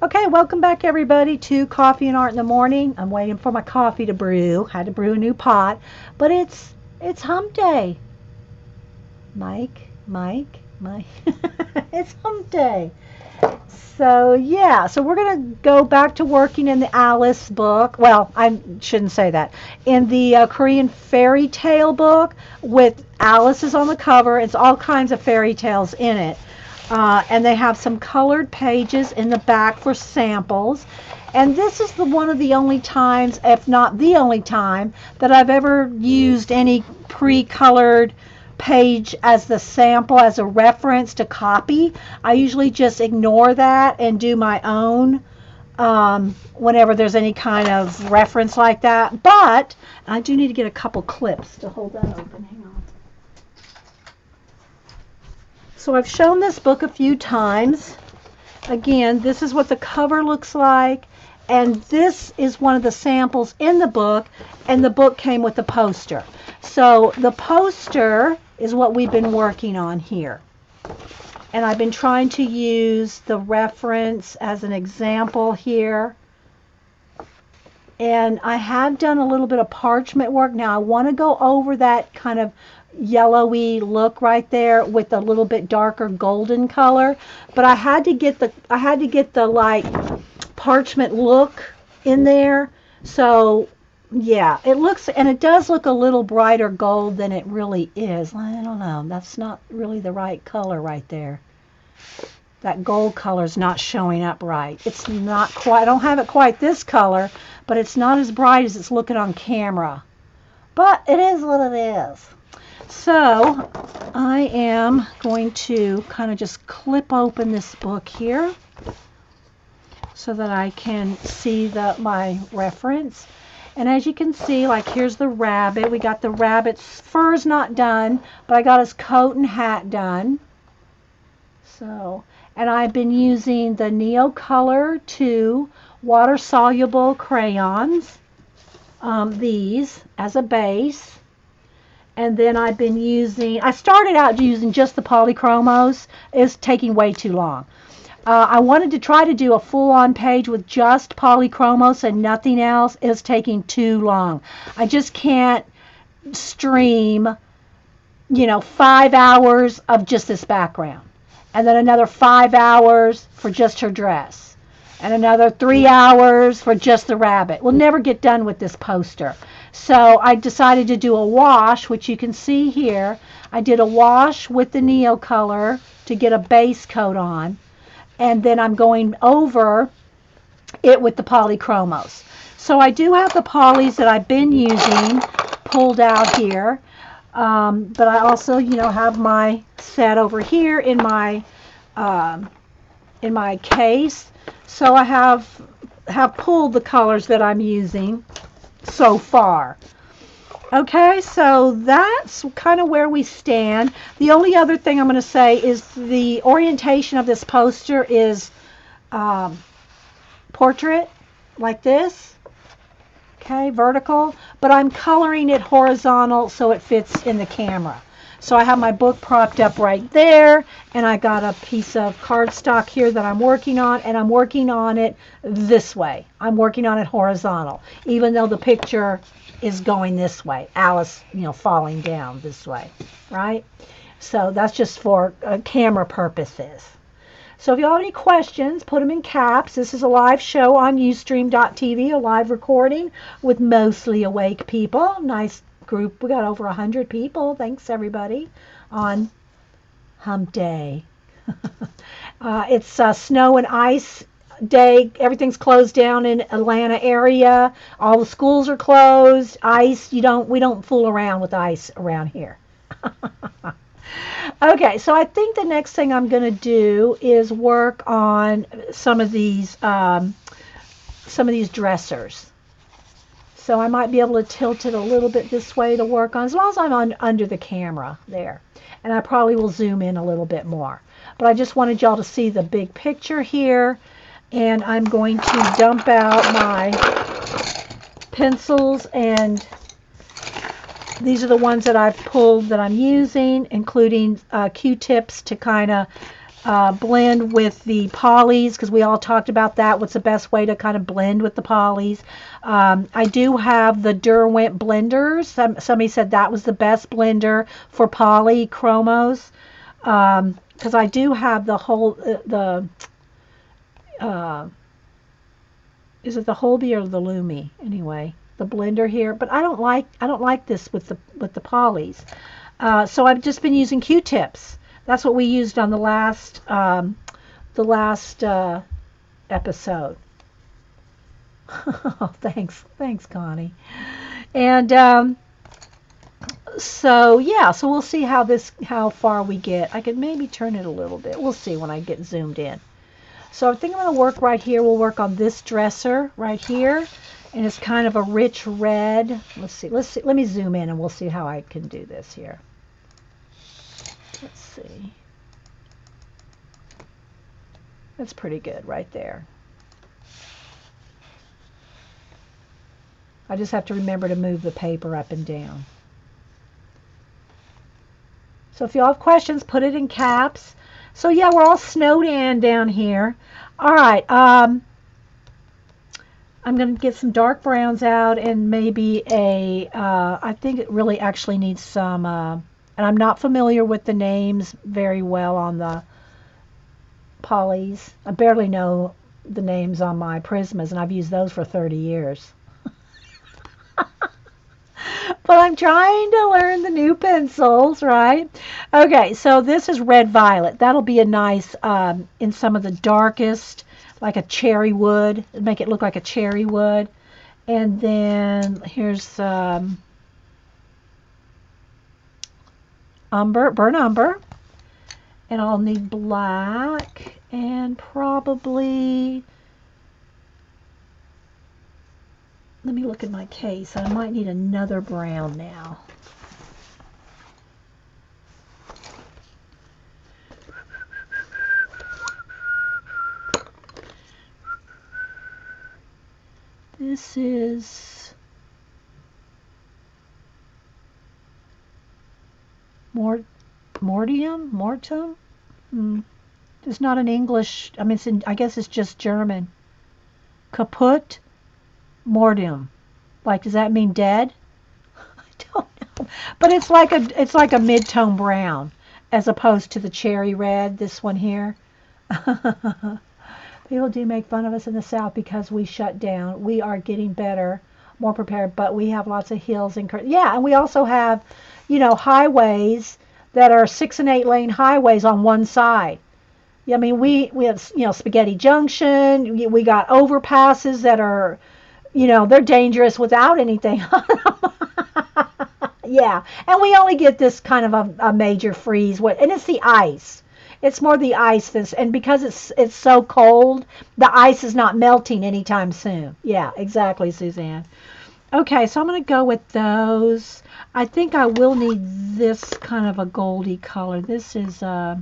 Okay, welcome back everybody to Coffee and Art in the Morning. I'm waiting for my coffee to brew. Had to brew a new pot, but it's hump day. Mike. It's hump day. So yeah, so we're gonna go back to working in the Alice book. Well, I shouldn't say that. In the Korean fairy tale book with Alice is on the cover. It's all kinds of fairy tales in it. And they have some colored pages in the back for samples. And this is one of the only times, if not the only time, that I've ever used any pre-colored page as the sample, as a reference to copy. I usually just ignore that and do my own whenever there's any kind of reference like that. But I do need to get a couple clips to hold that open. Hang on. So I've shown this book a few times. Again, this is what the cover looks like, and this is one of the samples in the book, and the book came with the poster. So the poster is what we've been working on here. And I've been trying to use the reference as an example here. And I have done a little bit of parchment work. Now I want to go over that kind of yellowy look right there with a little bit darker golden color, but I had to get the like parchment look in there. So yeah, it does look a little brighter gold than it really is. I don't know, that's not really the right color right there. That gold color is not showing up right. It's not quite, I don't have it quite this color, but it's not as bright as it's looking on camera. But it is what it is. So I am going to kind of just clip open this book here so that I can see my reference. And as you can see, like here's the rabbit. We got the rabbit's fur's not done, but I got his coat and hat done. So, and I've been using the Neocolor 2 water-soluble crayons, these as a base. And then I've been I started out using just the polychromos. It's taking way too long. I wanted to try to do a full-on page with just polychromos and nothing else. It's taking too long. I just can't stream, 5 hours of just this background. And then another 5 hours for just her dress. And another 3 hours for just the rabbit. We'll never get done with this poster. So I decided to do a wash, which you can see here. I did a wash with the Neocolor to get a base coat on. And then I'm going over it with the polychromos. So I do have the polys that I've been using pulled out here. But I also, have my set over here in my case. So I have pulled the colors that I'm using so far. Okay, so that's kind of where we stand. The only other thing I'm going to say is the orientation of this poster is portrait, like this. Okay, vertical, but I'm coloring it horizontal so it fits in the camera. So I have my book propped up right there, and I got a piece of cardstock here that I'm working on, and I'm working on it this way. I'm working on it horizontal, even though the picture is going this way. Alice, falling down this way, right? So that's just for camera purposes. So if you have any questions, put them in caps. This is a live show on Ustream.tv, a live recording with mostly awake people. Nice group. We got over 100 people. Thanks, everybody, on Hump Day. It's snow and ice day. Everything's closed down in Atlanta area. All the schools are closed. Ice, we don't fool around with ice around here. Okay, so I think the next thing I'm going to do is work on some of these dressers. So I might be able to tilt it a little bit this way to work on, as long as I'm under the camera there. And I probably will zoom in a little bit more. But I just wanted y'all to see the big picture here. And I'm going to dump out my pencils, and these are the ones that I've pulled that I'm using, including Q-tips to kind of blend with the polys, because we all talked about that. What's the best way to kind of blend with the polys? I do have the Derwent blenders. Somebody said that was the best blender for poly chromos. Because I do have the whole uh, is it the Holby or the Lumi? Anyway, the blender here. But I don't like this with the polys. So I've just been using Q-tips. That's what we used on the last episode. Oh, thanks, Connie. And so yeah, so we'll see how far we get. I could maybe turn it a little bit. We'll see when I get zoomed in. So I think I'm going to work right here. We'll work on this dresser right here, and it's kind of a rich red. Let's see. Let me zoom in, and we'll see how I can do this here. Let's see. That's pretty good right there. I just have to remember to move the paper up and down. So if you all have questions, put it in caps. So yeah, we're all snowed in down here. All right. I'm going to get some dark browns out and maybe I think it really actually needs some, and I'm not familiar with the names very well on the polys. I barely know the names on my Prismas, and I've used those for 30 years. But I'm trying to learn the new pencils, right? Okay, so this is red violet. That'll be a nice, in some of the darkest, like a cherry wood. Make it look like a cherry wood. And then here's umber, burnt umber. And I'll need black and probably, let me look at my case. I might need another brown now. This is mortum. It's not an English. I mean, I guess it's just German. Kaput mortem. Like, does that mean dead? I don't know. But it's like a mid-tone brown, as opposed to the cherry red. This one here. People do make fun of us in the South because we shut down. We are getting better, more prepared, but we have lots of hills and yeah, and we also have, highways that are 6 and 8 lane highways on one side. I mean, we have, Spaghetti Junction. We got overpasses that are, they're dangerous without anything on them. Yeah, and we only get this kind of a major freeze, and it's the ice. It's more the ice, and because it's so cold, the ice is not melting anytime soon. Yeah, exactly, Suzanne. Okay, so I'm going to go with those. I think I will need this kind of a goldy color. This is raw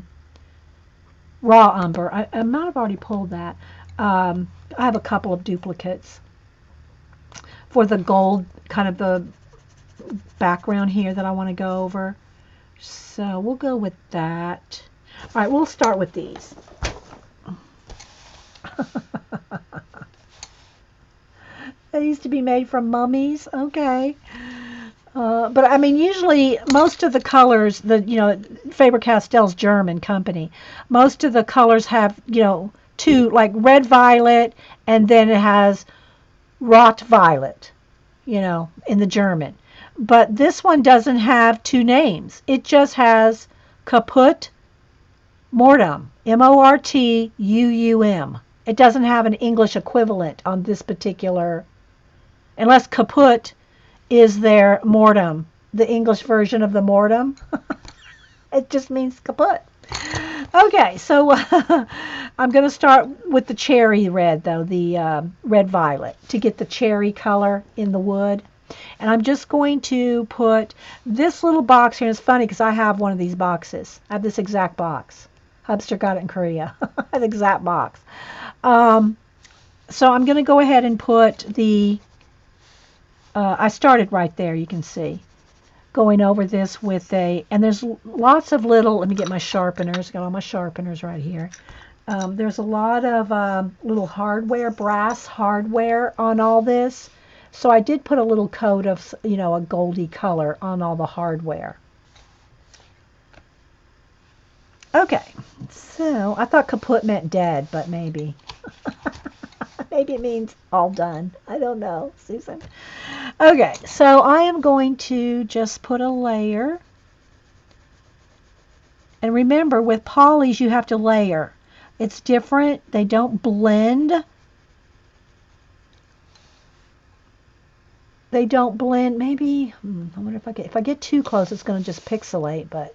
umber. I might have already pulled that. I have a couple of duplicates for the gold, kind of the background here that I want to go over. So we'll go with that. All right, we'll start with these. They used to be made from mummies. Okay. But I mean, usually most of the colors, Faber-Castell's German company, most of the colors have, two, like red violet, and then it has rot violet, in the German. But this one doesn't have two names. It just has Kaput Mortum, Mortuum. It doesn't have an English equivalent on this particular, unless Kaput is their mortem, the English version of the mortem. It just means kaput. Okay, so I'm going to start with the cherry red, though, the red violet, to get the cherry color in the wood. And I'm just going to put this little box here. It's funny because I have one of these boxes. I have this exact box. Hubster got it in Korea. The exact box. So I'm going to go ahead and put the, I started right there, you can see. going over this with and there's lots of little, let me get my sharpeners, got all my sharpeners right here. There's a lot of little hardware, brass hardware on all this. So I did put a little coat of, a goldy color on all the hardware. Okay, so I thought kaput meant dead, but maybe. Maybe it means all done. I don't know, Susan. Okay, so I am going to just put a layer. And remember, with polys, you have to layer. It's different. They don't blend. They don't blend. Maybe, I wonder if I get too close, it's going to just pixelate, but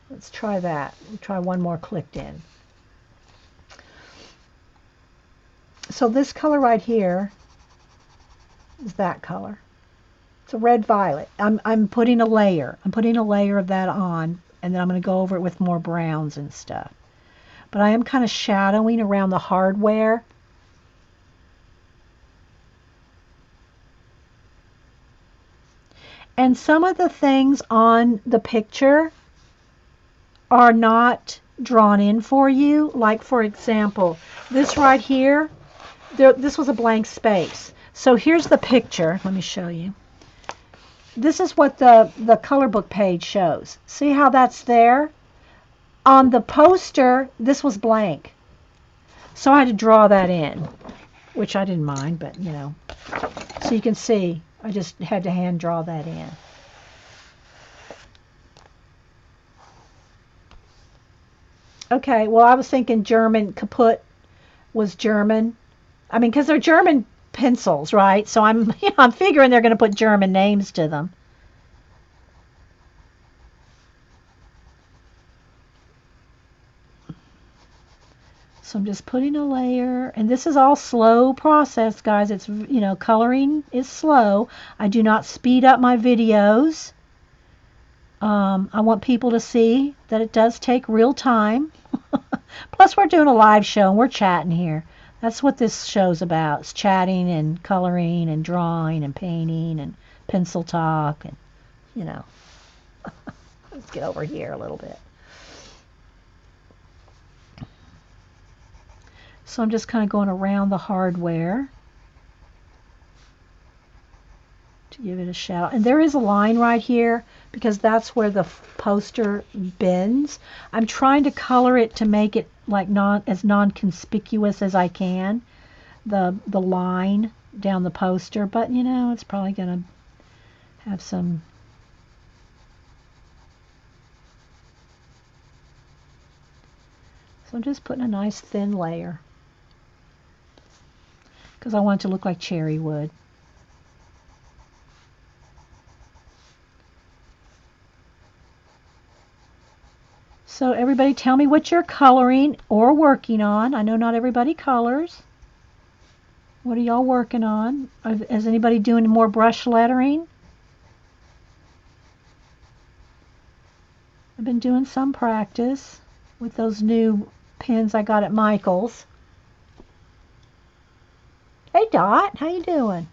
let's try that. We'll try one more clicked in. So this color right here is that color. It's a red violet. I'm putting a layer. I'm putting a layer of that on, and then I'm going to go over it with more browns and stuff. But I am kind of shadowing around the hardware. And some of the things on the picture are not drawn in for you. Like, for example, this right here, this was a blank space. So here's the picture. Let me show you. This is what the color book page shows. See how that's there? On the poster, this was blank. So I had to draw that in, which I didn't mind, but So you can see, I just had to hand draw that in. Okay, well, I was thinking German, kaput was German. I mean, because they're German pencils, right? So I'm figuring they're going to put German names to them. So I'm just putting a layer, and this is all slow process, guys. It's, coloring is slow. I do not speed up my videos. I want people to see that it does take real time. Plus, we're doing a live show, and we're chatting here. That's what this show's about. It's chatting and coloring and drawing and painting and pencil talk and, Let's get over here a little bit. So I'm just kind of going around the hardware to give it a shadow. And there is a line right here because that's where the poster bends. I'm trying to color it to make it like as non-conspicuous as I can, the line down the poster, but it's probably going to have some. So I'm just putting a nice thin layer because I want it to look like cherry wood. So everybody tell me what you're coloring or working on. I know not everybody colors. What are y'all working on? Is anybody doing more brush lettering? I've been doing some practice with those new pens I got at Michael's. Hey Dot, how you doing?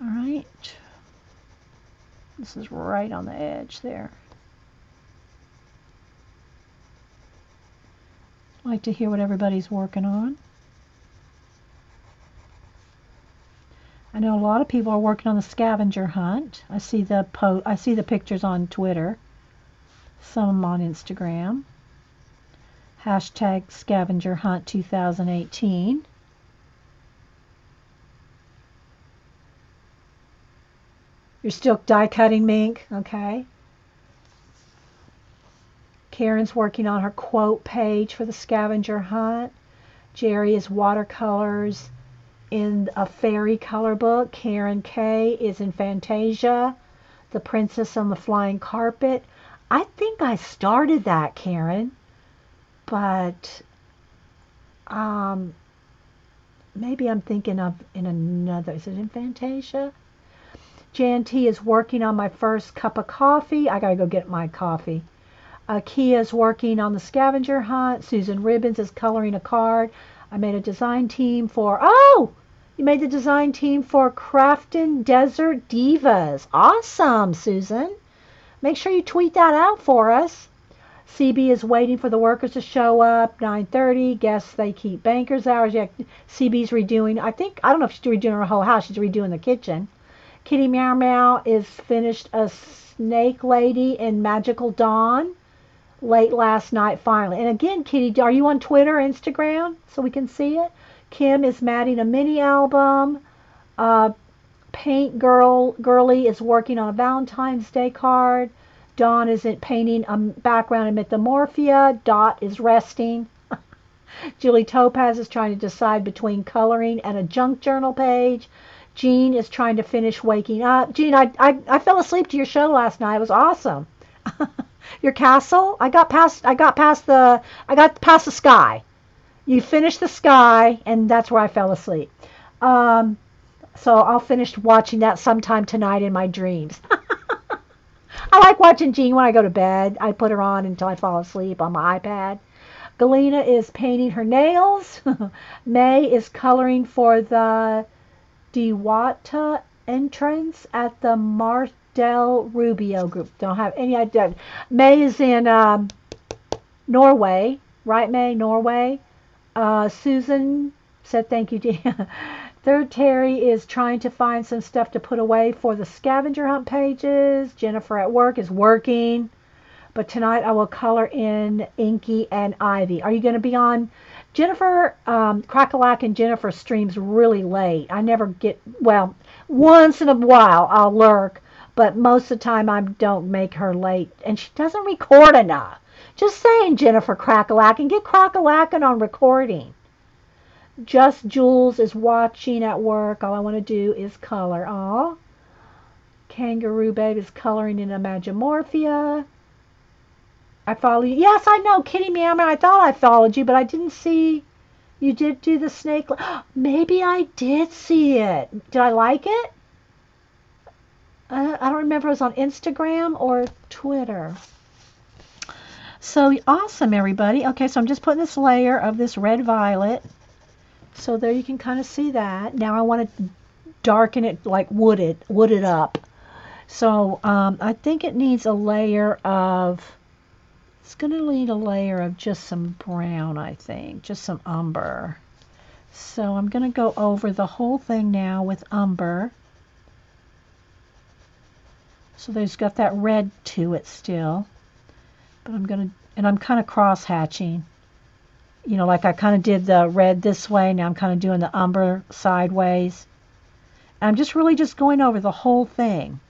All right. This is right on the edge there. I'd like to hear what everybody's working on. I know a lot of people are working on the scavenger hunt. I see the pictures on Twitter. Some on Instagram. Hashtag scavenger hunt 2018. You're still die cutting, Mink? Okay. Karen's working on her quote page for the scavenger hunt. Jerry is watercolors in a fairy color book. Karen K is in Fantasia, The Princess on the Flying Carpet. I think I started that, Karen, but maybe I'm thinking of in another. Is it in Fantasia? Jan T is working on my first cup of coffee. I gotta go get my coffee. Kia is working on the scavenger hunt. Susan Ribbons is coloring a card. I made a design team for, oh, You made the design team for Crafton Desert Divas. Awesome, Susan. Make sure you tweet that out for us. CB is waiting for the workers to show up. 9:30. Guess they keep bankers hours. Yeah, CB's redoing. I don't know if she's redoing her whole house. She's redoing the kitchen. Kitty Meow Meow is finished a snake lady in Magical Dawn late last night finally. And again, Kitty, are you on Twitter, Instagram, so we can see it? Kim is matting a mini album. Uh, Paint Girly is working on a Valentine's Day card. Dawn is painting a background in Mythomorphia. Dot is resting. Julie Topaz is trying to decide between coloring and a junk journal page. Jean is trying to finish waking up. Jean, I fell asleep to your show last night. It was awesome. Your castle? I got past the sky. You finished the sky, and that's where I fell asleep. So I'll finish watching that sometime tonight in my dreams. I like watching Jean when I go to bed. I put her on until I fall asleep on my iPad. Galena is painting her nails. May is coloring for the Dewata entrance at the Del Rubio group. Don't have any idea. May is in Norway, right, May? Norway. Susan said thank you, Dean. Third Terry is trying to find some stuff to put away for the scavenger hunt pages. Jennifer at work is working. But tonight I will color in Inky and Ivy. Are you going to be on? Jennifer, Crackalack and Jennifer streams really late. I never get, well, once in a while I'll lurk. But most of the time I don't make her late. And she doesn't record enough. Just saying, Jennifer Crackalack, and get Crackalacking on recording. Just Jules is watching at work. All I want to do is color. Aw. Kangaroo Babe is coloring in Imagimorphia. I follow you. Yes, I know. Kitty Meow Meow. I thought I followed you, but I didn't see. You did do the snake. Maybe I did see it. Did I like it? I don't remember if it was on Instagram or Twitter. So awesome, everybody. Okay, so I'm just putting this layer of this red violet. So there you can kind of see that. Now I want to darken it, like wood it up. So I think it needs a layer of, it's going to need a layer of just some brown, I think, just some umber. So I'm going to go over the whole thing now with umber. So there's got that red to it still. But I'm going to, and I'm kind of cross hatching. You know, like I kind of did the red this way. Now I'm kind of doing the umber sideways. And I'm just really just going over the whole thing.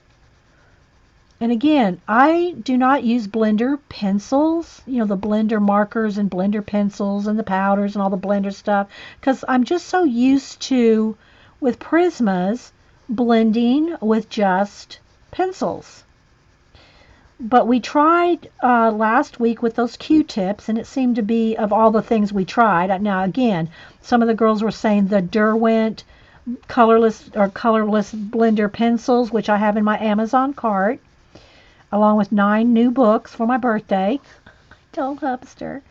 And again, I do not use blender pencils, you know, the blender markers and blender pencils and the powders and all the blender stuff, because I'm just so used to, with Prismas, blending with just pencils. But we tried last week with those Q-tips, and it seemed to be, of all the things we tried. Now, again, some of the girls were saying the Derwent colorless blender pencils, which I have in my Amazon cart, along with 9 new books for my birthday. I told Hubster.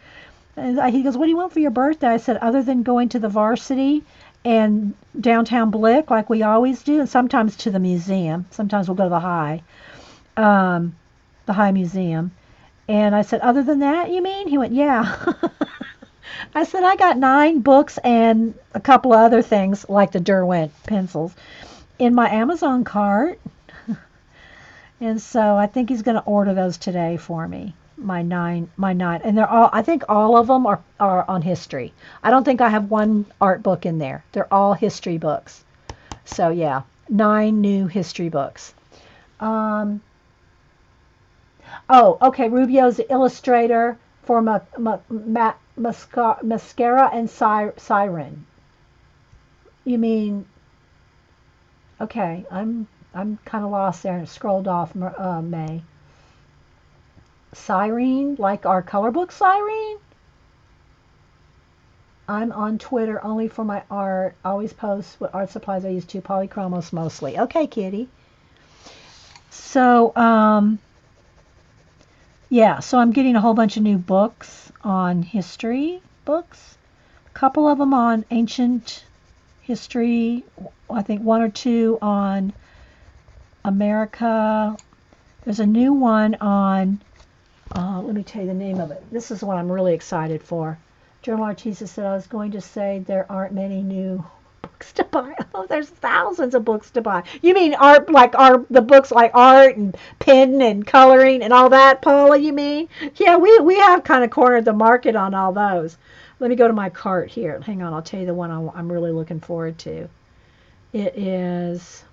And he goes, what do you want for your birthday? I said, other than going to the Varsity and downtown Blick, like we always do, and sometimes to the museum. Sometimes we'll go to the High Museum. And I said, other than that, you mean? He went, yeah. I said, I got 9 books and a couple of other things like the Derwent pencils in my Amazon cart. And so I think he's going to order those today for me. My nine, and they're all, I think all of them are on history. I don't think I have one art book in there. They're all history books. So yeah, 9 new history books. Oh, okay. Rubio's the illustrator for Mascara and Siren. You mean? Okay, I'm kind of lost there and scrolled off. May. Cyrene, like our color book Cyrene? I'm on Twitter only for my art. Always post what art supplies I use too. Polychromos mostly. Okay, kitty. So, yeah, so I'm getting a whole bunch of new books on history books. A couple of them on ancient history. I think one or two on America. There's a new one on, let me tell you the name of it. This is what I'm really excited for. Journal Artista said I was going to say there aren't many new books to buy. Oh, there's thousands of books to buy. You mean art, like art, the books like art and pen and coloring and all that, Paula, you mean? Yeah, we have kind of cornered the market on all those. Let me go to my cart here. Hang on, I'll tell you the one I'm really looking forward to. It is...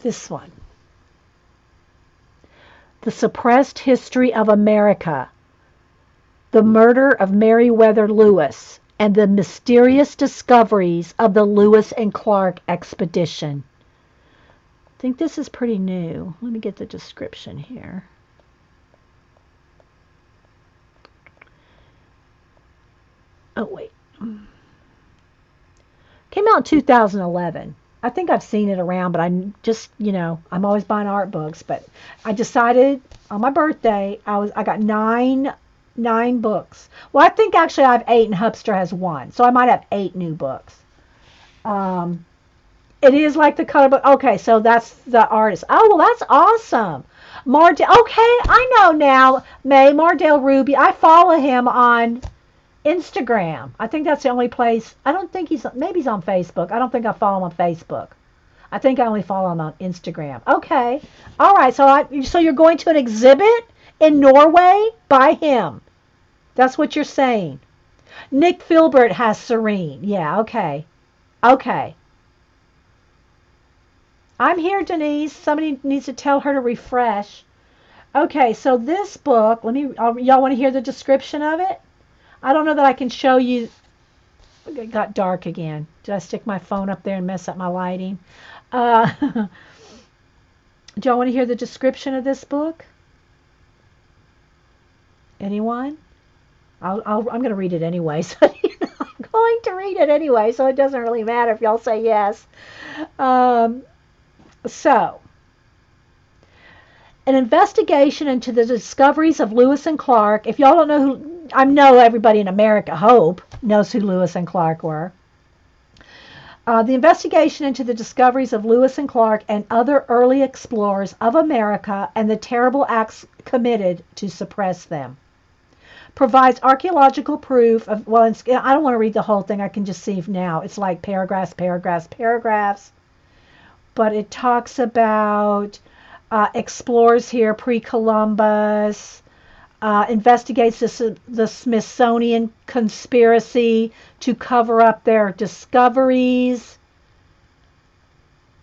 this one. The Suppressed History of America, The Murder of Meriwether Lewis, and the Mysterious Discoveries of the Lewis and Clark Expedition. I think this is pretty new. Let me get the description here. Oh, wait. Came out in 2011. I think I've seen it around, but I'm just, I'm always buying art books. But I decided on my birthday, I got nine books. Well, I think actually I have 8 and Hubster has 1, so I might have 8 new books. It is like the color book. Okay, so that's the artist. Oh, well, that's awesome. Okay, I know now, May Mardale Ruby. I follow him on Instagram. I think that's the only place. I don't think maybe he's on Facebook. I don't think I follow him on Facebook. I think I only follow him on Instagram. Okay. All right. So you're going to an exhibit in Norway by him. That's what you're saying. Nick Filbert has Serene. Yeah, okay. Okay. I'm here, Denise. Somebody needs to tell her to refresh. Okay, so this book, y'all want to hear the description of it? I don't know that I can show you. It got dark again. Did I stick my phone up there and mess up my lighting? Do y'all want to hear the description of this book? Anyone? I'm going to read it anyway. So I'm going to read it anyway, so it doesn't really matter if y'all say yes. So, an investigation into the discoveries of Lewis and Clark. If y'all don't know who, I know everybody in America, hope, knows who Lewis and Clark were. The investigation into the discoveries of Lewis and Clark and other early explorers of America and the terrible acts committed to suppress them. Provides archaeological proof of, well, I don't want to read the whole thing. I can just see now. It's like paragraphs. But it talks about explorers here pre-Columbus, investigates the Smithsonian conspiracy to cover up their discoveries.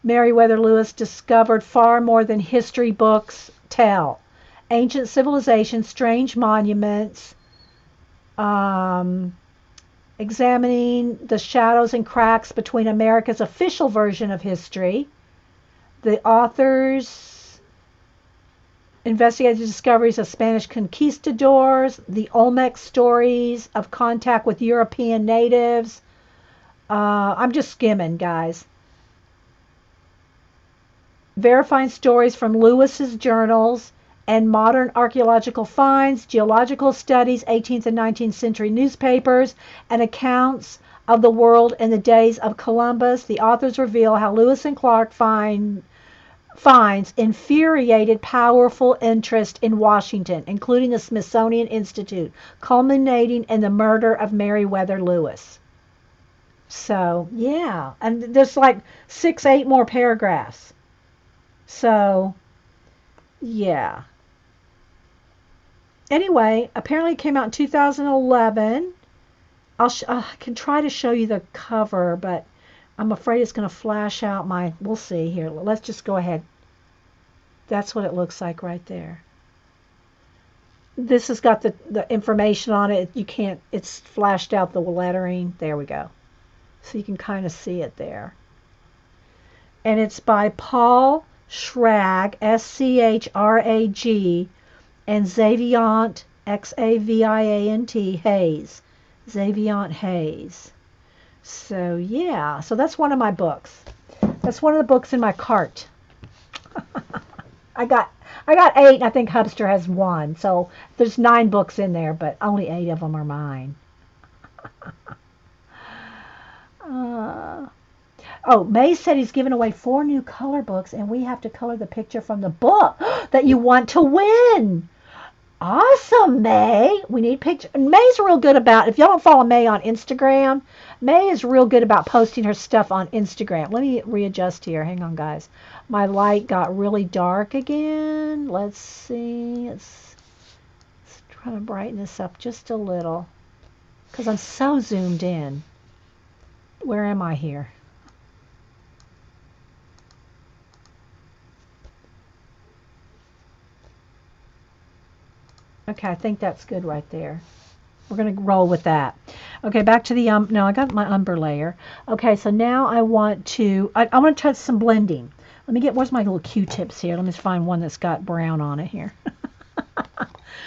Meriwether Lewis discovered far more than history books tell. Ancient civilizations, strange monuments, examining the shadows and cracks between America's official version of history. The authors investigated the discoveries of Spanish conquistadors, the Olmec stories of contact with European natives. I'm just skimming, guys. Verifying stories from Lewis's journals and modern archaeological finds, geological studies, 18th and 19th century newspapers, and accounts of the world in the days of Columbus. The authors reveal how Lewis and Clark finds infuriated powerful interest in Washington, including the Smithsonian Institute, culminating in the murder of Meriwether Lewis. So, yeah. And there's like 6-8 more paragraphs. So, yeah. Anyway, apparently it came out in 2011. I can try to show you the cover, but I'm afraid it's going to flash out my... We'll see here. Let's just go ahead. That's what it looks like right there. This has got the information on it. You can't... It's flashed out the lettering. There we go. So you can kind of see it there. And it's by Paul Schrag, Schrag, and Xaviant, Xaviant Hayes. Xaviant Hayes. So, yeah. So that's one of my books. That's one of the books in my cart. I got 8, and I think Hubster has 1. So there's 9 books in there, but only 8 of them are mine. Uh, oh, May said he's giving away 4 new color books, and we have to color the picture from the book that you want to win. Awesome, May. We need pictures. May's real good about, if y'all don't follow May on Instagram, May is real good about posting her stuff on Instagram. Let me readjust here. Hang on, guys. My light got really dark again. Let's see. Let's try to brighten this up just a little because I'm so zoomed in. Where am I here? Okay, I think that's good right there. We're going to roll with that. Okay, back to the, no, I got my umber layer. Okay, so now I want to, I want to touch some blending. Let me get, where's my little Q-tips here? Let me find one that's got brown on it here.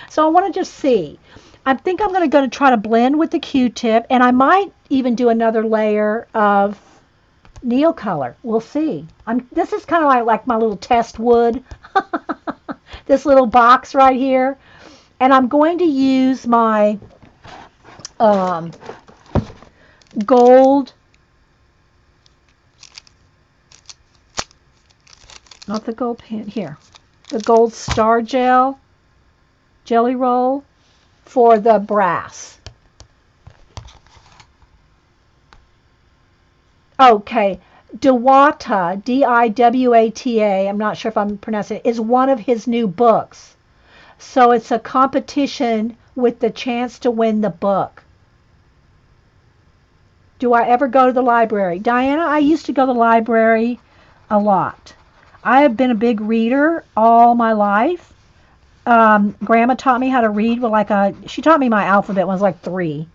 So I want to just see. I think I'm going to try to blend with the Q-tip, and I might even do another layer of Neil color. We'll see. This is kind of like my little test wood. This little box right here. And I'm going to use my gold, not the gold pen, here, the gold star jelly roll for the brass. Okay, Diwata, D-I-W-A-T-A, I'm not sure if I'm pronouncing it, is one of his new books. So it's a competition with the chance to win the book. Do I ever go to the library? Diana, I used to go to the library a lot. I have been a big reader all my life. Grandma taught me how to read she taught me my alphabet when I was like 3.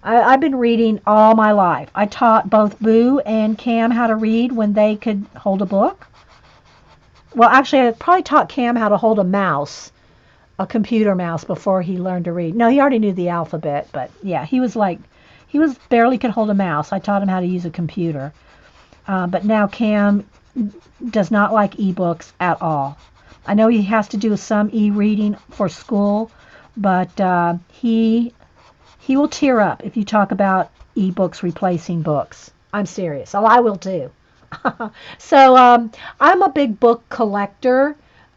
I've been reading all my life. I taught both Boo and Cam how to read when they could hold a book. Well, actually, I probably taught Cam how to hold a computer mouse before he learned to read. No, he already knew the alphabet, but yeah, he barely could hold a mouse. I taught him how to use a computer. But now Cam does not like ebooks at all. I know he has to do some e-reading for school, but he will tear up if you talk about ebooks replacing books. I'm serious. Oh, I will too. So I'm a big book collector.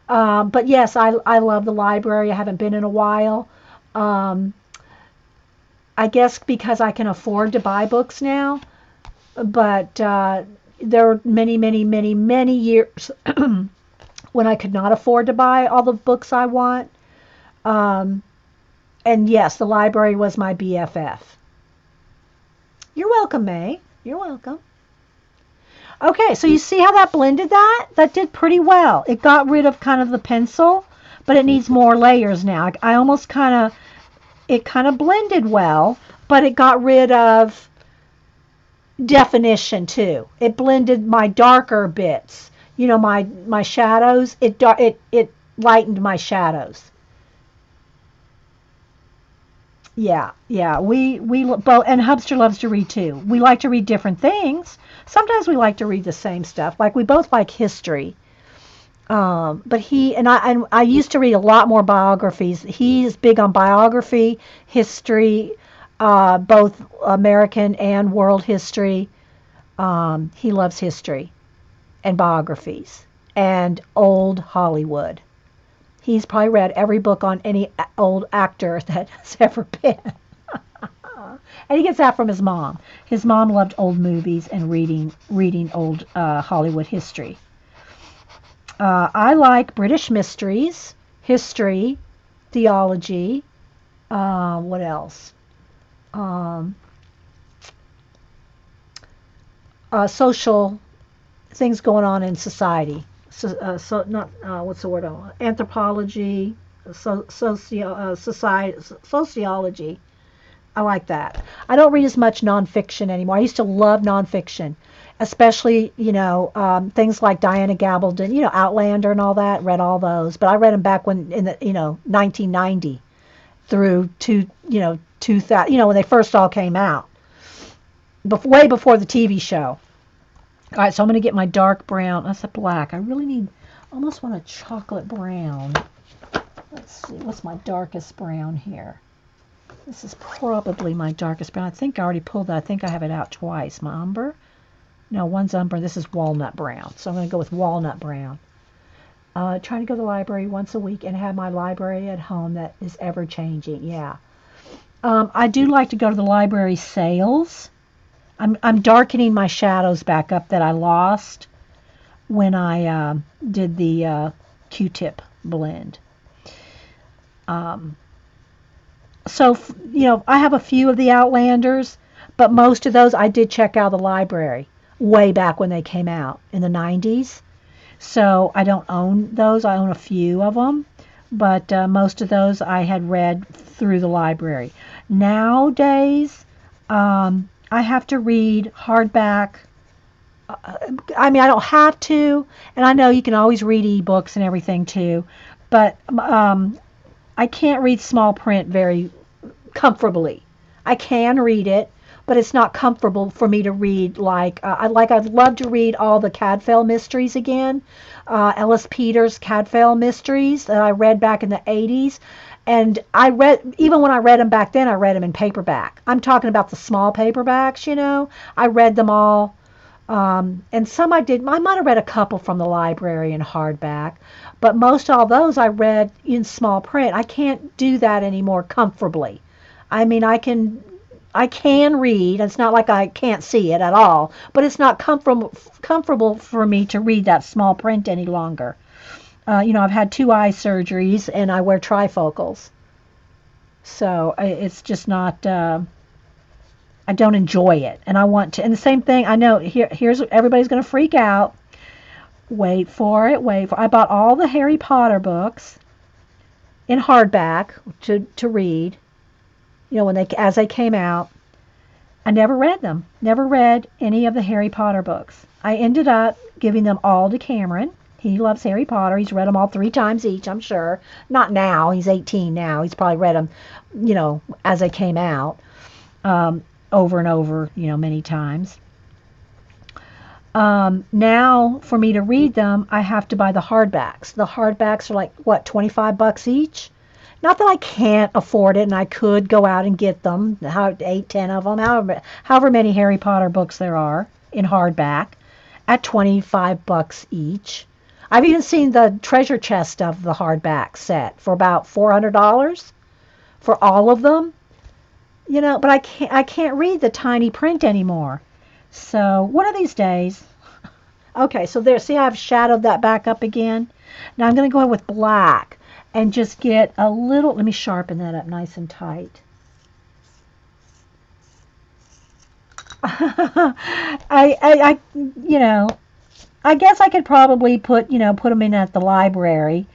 But yes, I love the library. I haven't been in a while. I guess because I can afford to buy books now. But there were many, many, many, many years when I could not afford to buy all the books I want. And yes, the library was my BFF. You're welcome, May. You're welcome. Okay, so you see how that blended that? That did pretty well. It got rid of kind of the pencil, but it needs more layers now. I almost it kind of blended well, but it got rid of definition too. It blended my darker bits. You know, my shadows. It lightened my shadows. Yeah. We both, and Hubster loves to read too. We like to read different things. Sometimes we like to read the same stuff. Like we both like history. But I used to read a lot more biographies. He's big on biography, history, both American and world history. He loves history and biographies and old Hollywood. He's probably read every book on any old actor that has ever been. And he gets that from his mom. His mom loved old movies and reading old Hollywood history. I like British mysteries, history, theology. What else? Social things going on in society. What's the word? Anthropology, sociology. I like that. I don't read as much nonfiction anymore. I used to love nonfiction, especially things like Diana Gabaldon, Outlander and all that. Read all those, but I read them back when in the 1990 through 2000, when they first all came out, way before the TV show. All right, so I'm going to get my dark brown. That's a black. I really need almost want a chocolate brown. Let's see, what's my darkest brown here? This is probably my darkest brown. I think I already pulled that. I think I have it out twice. My umber? No, one's umber. This is walnut brown. So I'm going to go with walnut brown. Trying to go to the library once a week and have my library at home that is ever changing. Yeah. I do like to go to the library sales. I'm darkening my shadows back up that I lost when I did the Q-tip blend. So, I have a few of the Outlanders, but most of those I did check out of the library way back when they came out in the 90s. So I don't own those. I own a few of them, but most of those I had read through the library. Nowadays, I have to read hardback. I mean, I don't have to, and I know you can always read ebooks and everything too, but I can't read small print very comfortably. I can read it, but it's not comfortable for me to read I'd love to read all the Cadfael mysteries again, Ellis Peters Cadfael mysteries that I read back in the 80s. And even when I read them back then, I read them in paperback. I'm talking about the small paperbacks, I read them all. And some I might have read a couple from the library in hardback, but most all those I read in small print. I can't do that anymore comfortably. I mean, I can read. It's not like I can't see it at all, but it's not comfortable for me to read that small print any longer. I've had 2 eye surgeries and I wear trifocals. So it's just not, I don't enjoy it. And I want to, and the same thing, I know, here's, everybody's going to freak out. Wait for it. I bought all the Harry Potter books in hardback to read, as they came out. I never read them. Never read any of the Harry Potter books. I ended up giving them all to Cameron. He loves Harry Potter. He's read them all 3 times each, I'm sure. Not now. He's 18 now. He's probably read them, as they came out, over and over, many times. Now, for me to read them, I have to buy the hardbacks. The hardbacks are like, what, $25 each? Not that I can't afford it, and I could go out and get them, 8, 10 of them, however many Harry Potter books there are in hardback, at $25 each. I've even seen the treasure chest of the hardback set for about $400 for all of them. But I can't read the tiny print anymore. So one of these days. Okay, so there, see, I've shadowed that back up again. Now I'm going to go in with black and just get a little, let me sharpen that up nice and tight. I guess I could probably put them in at the library,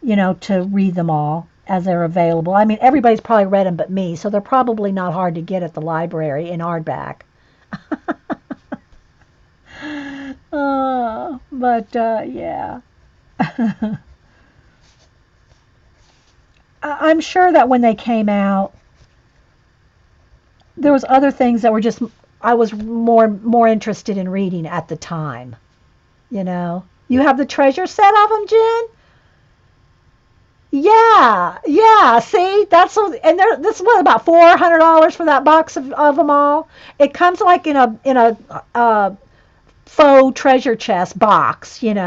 to read them all as they're available. I mean, everybody's probably read them but me, so they're probably not hard to get at the library in hardback. Yeah. I'm sure that when they came out, there was other things that were just, I was more interested in reading at the time. You have the treasure set of them, Jen? Yeah. See, and this was about $400 for that box of them all. It comes like in a faux treasure chest box, and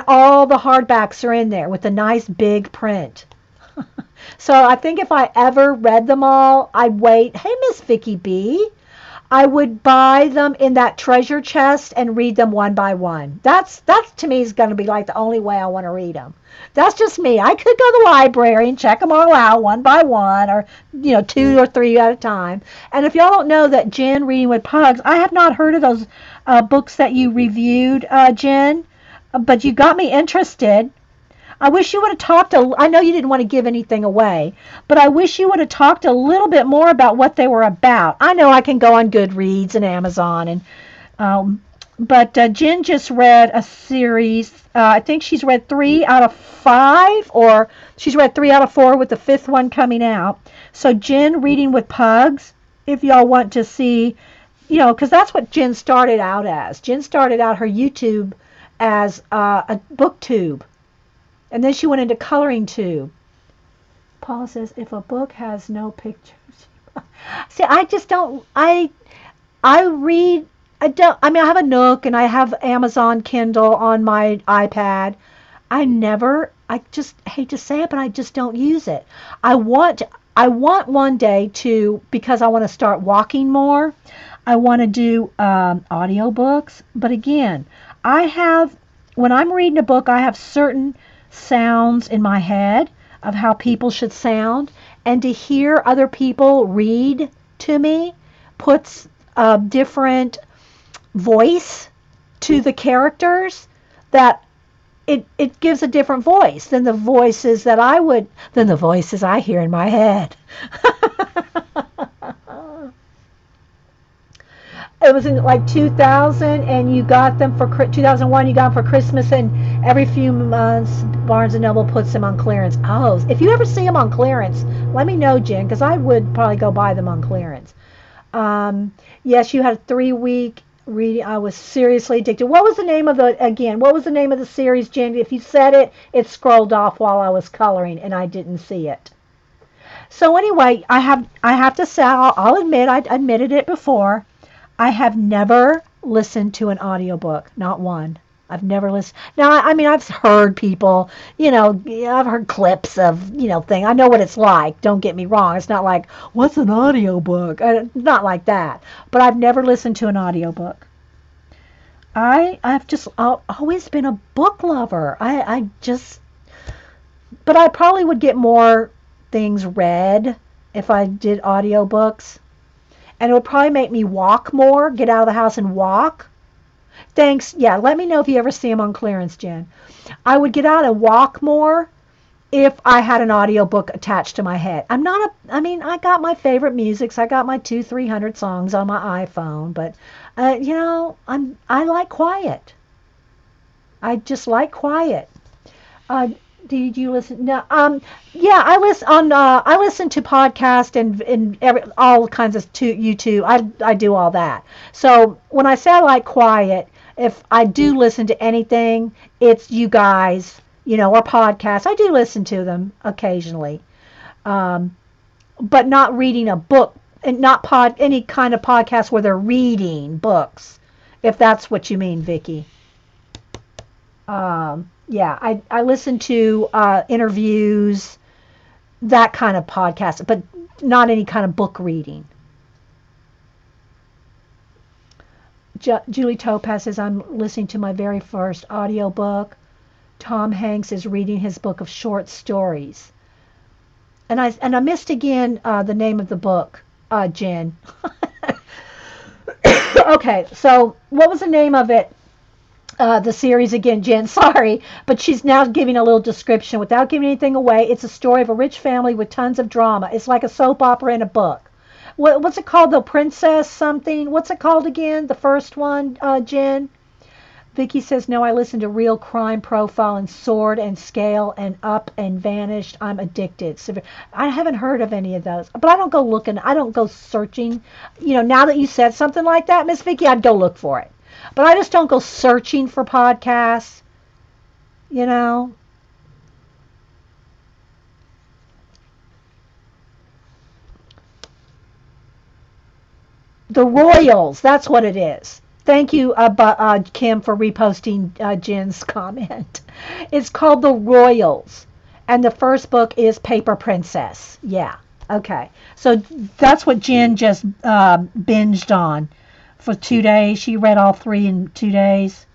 all the hardbacks are in there with a nice big print. So I think if I ever read them all, I'd wait. Hey, Miss Vicky B. I would buy them in that treasure chest and read them one by one. That's to me is going to be like the only way I want to read them. That's just me. I could go to the library and check them all out one by one, or 2 or 3 at a time. And if y'all don't know that Jen Reading with Pugs, I have not heard of those books that you reviewed, Jen, but you got me interested. I wish you would have talked I know you didn't want to give anything away, but I wish you would have talked a little bit more about what they were about. I know I can go on Goodreads and Amazon, but Jen just read a series. I think she's read 3 out of 5, or she's read 3 out of 4 with the 5th one coming out. So Jen Reading with Pugs, if y'all want to see, because that's what Jen started out as. Jen started out her YouTube as a book tube. And then she went into coloring tube. Paula says, if a book has no pictures. See, I just don't, I read, I mean, I have a Nook and I have Amazon Kindle on my iPad. I just hate to say it, but I just don't use it. I want, I want one day to, because I want to start walking more, I want to do audiobooks. But again, when I'm reading a book, I have certain sounds in my head of how people should sound. And to hear other people read to me puts a different voice to the characters, that it gives a different voice than the voices I hear in my head. It was in like 2000, and you got them for 2001. You got them for Christmas, and every few months Barnes and Noble puts them on clearance. Oh, if you ever see them on clearance, let me know, Jen, because I would probably go buy them on clearance. Yes, you had a 3-week reading. I was seriously addicted. What was the name of the series, Jen? If you said it, it scrolled off while I was coloring, and I didn't see it. So anyway, I have to say, I'll admit, I admitted it before. I have never listened to an audiobook, not one. I've never listened. Now, I mean, I've heard people, I've heard clips of, thing. I know what it's like. Don't get me wrong. It's not like, what's an audiobook? Not like that. But I've never listened to an audiobook. I've just always been a book lover. But I probably would get more things read if I did audiobooks. And it would probably make me walk more, get out of the house and walk. Thanks. Yeah, let me know if you ever see them on clearance, Jen. I would get out and walk more if I had an audiobook attached to my head. I got my favorite musics. I got my 200-300 songs on my iPhone, but I like quiet. I just like quiet. Did you listen? No. Yeah, I listen to podcasts and all kinds of YouTube. I do all that. So when I say I like quiet, if I do listen to anything, it's you guys, or podcasts. I do listen to them occasionally, but not reading a book, and not any kind of podcast where they're reading books, if that's what you mean, Vicky. Yeah, I listen to interviews, that kind of podcast, but not any kind of book reading. Julie Topaz says, I'm listening to my very first audiobook. Tom Hanks is reading his book of short stories. And I missed again the name of the book, Jen. Okay, so what was the name of it? The series again, Jen, sorry, but she's now giving a little description without giving anything away. It's a story of a rich family with tons of drama. It's like a soap opera in a book. What's it called? The Princess something? What's it called again? The first one, Jen? Vicky says, no, I listen to Real Crime Profile and Sword and Scale and Up and Vanished. I'm addicted. I haven't heard of any of those, but I don't go looking. I don't go searching. Now that you said something like that, Miss Vicky, I'd go look for it. But I just don't go searching for podcasts, The Royals, that's what it is. Thank you, Kim, for reposting Jen's comment. It's called The Royals, and the first book is Paper Princess. Yeah, okay. So that's what Jen just binged on. For 2 days. She read all 3 in 2 days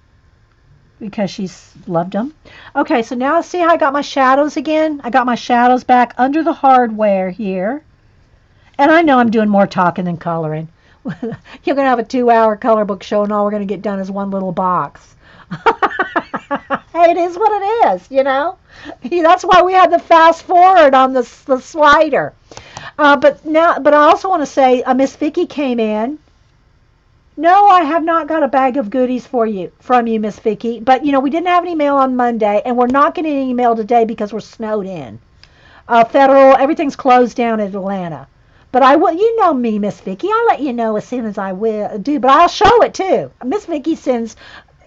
because she's loved them. Okay, so now see how I got my shadows again? I got my shadows back under the hardware here. And I know I'm doing more talking than coloring. You're going to have a 2-hour color book show, and all we're going to get done is one little box. Hey, it is what it is, That's why we had the fast forward on the slider. But I also want to say Miss Vicky came in. No, I have not got a bag of goodies from you, Miss Vicky. But, we didn't have any mail on Monday, and we're not getting any mail today because we're snowed in. Federal, everything's closed down in Atlanta. But I will, me, Miss Vicky. I'll let you know as soon as I will do, but I'll show it too. Miss Vicky sends,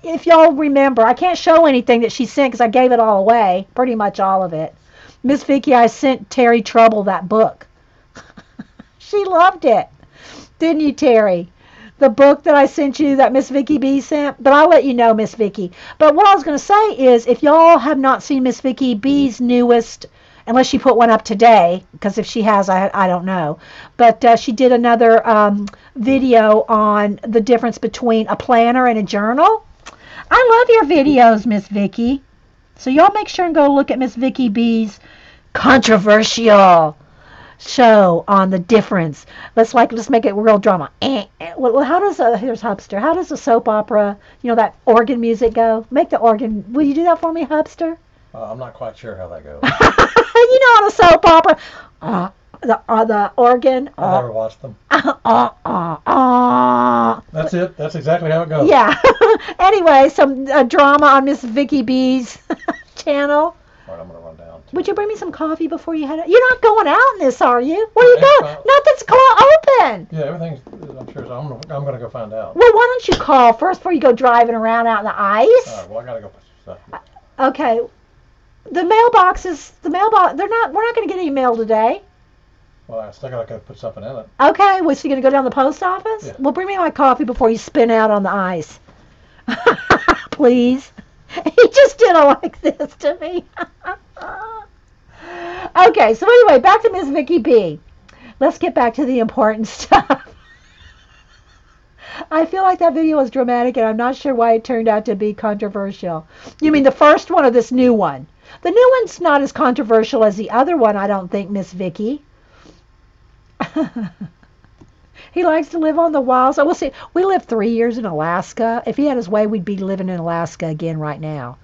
if y'all remember, I can't show anything that she sent because I gave it all away, pretty much all of it. Miss Vicky, I sent Terry Trouble that book. She loved it. Didn't you, Terry? The book that I sent you that Miss Vicky B sent? But I'll let you know, Miss Vicky. But what I was going to say is, if y'all have not seen Miss Vicky B's newest, unless she put one up today, because if she has, I don't know. But she did another video on the difference between a planner and a journal. I love your videos, Miss Vicky. So y'all make sure and go look at Miss Vicky B's controversial show on the difference. Let's make it real drama. Well, how does here's Hubster. How does a soap opera, that organ music go? Make the organ. Will you do that for me, Hubster? I'm not quite sure how that goes. On a soap opera, the organ. I never watched them. That's it. That's exactly how it goes. Yeah. Anyway, some drama on Miss Vicky B's channel. All right, I'm gonna run down. Would you bring me some coffee before you head out? You're not going out in this, are you? Where are you going? Nothing's open. Yeah, everything's. I'm sure. So I'm gonna go find out. Well, why don't you call first before you go driving around out in the ice? All right. Well, I gotta go put some stuff. Okay. The mailboxes. We're not gonna get any mail today. Well, I still gotta go put something in it. Okay. Was she gonna go down to the post office? Yeah. Well, bring me my coffee before you spin out on the ice. Please. He just did it like this to me. Okay, so anyway, back to Miss Vicky B. Let's get back to the important stuff. I feel like that video was dramatic, and I'm not sure why it turned out to be controversial. You mean the first one or this new one? The new one's not as controversial as the other one, I don't think, Miss Vicky. He likes to live on the wild. So we'll see. We lived 3 years in Alaska. If he had his way, we'd be living in Alaska again right now.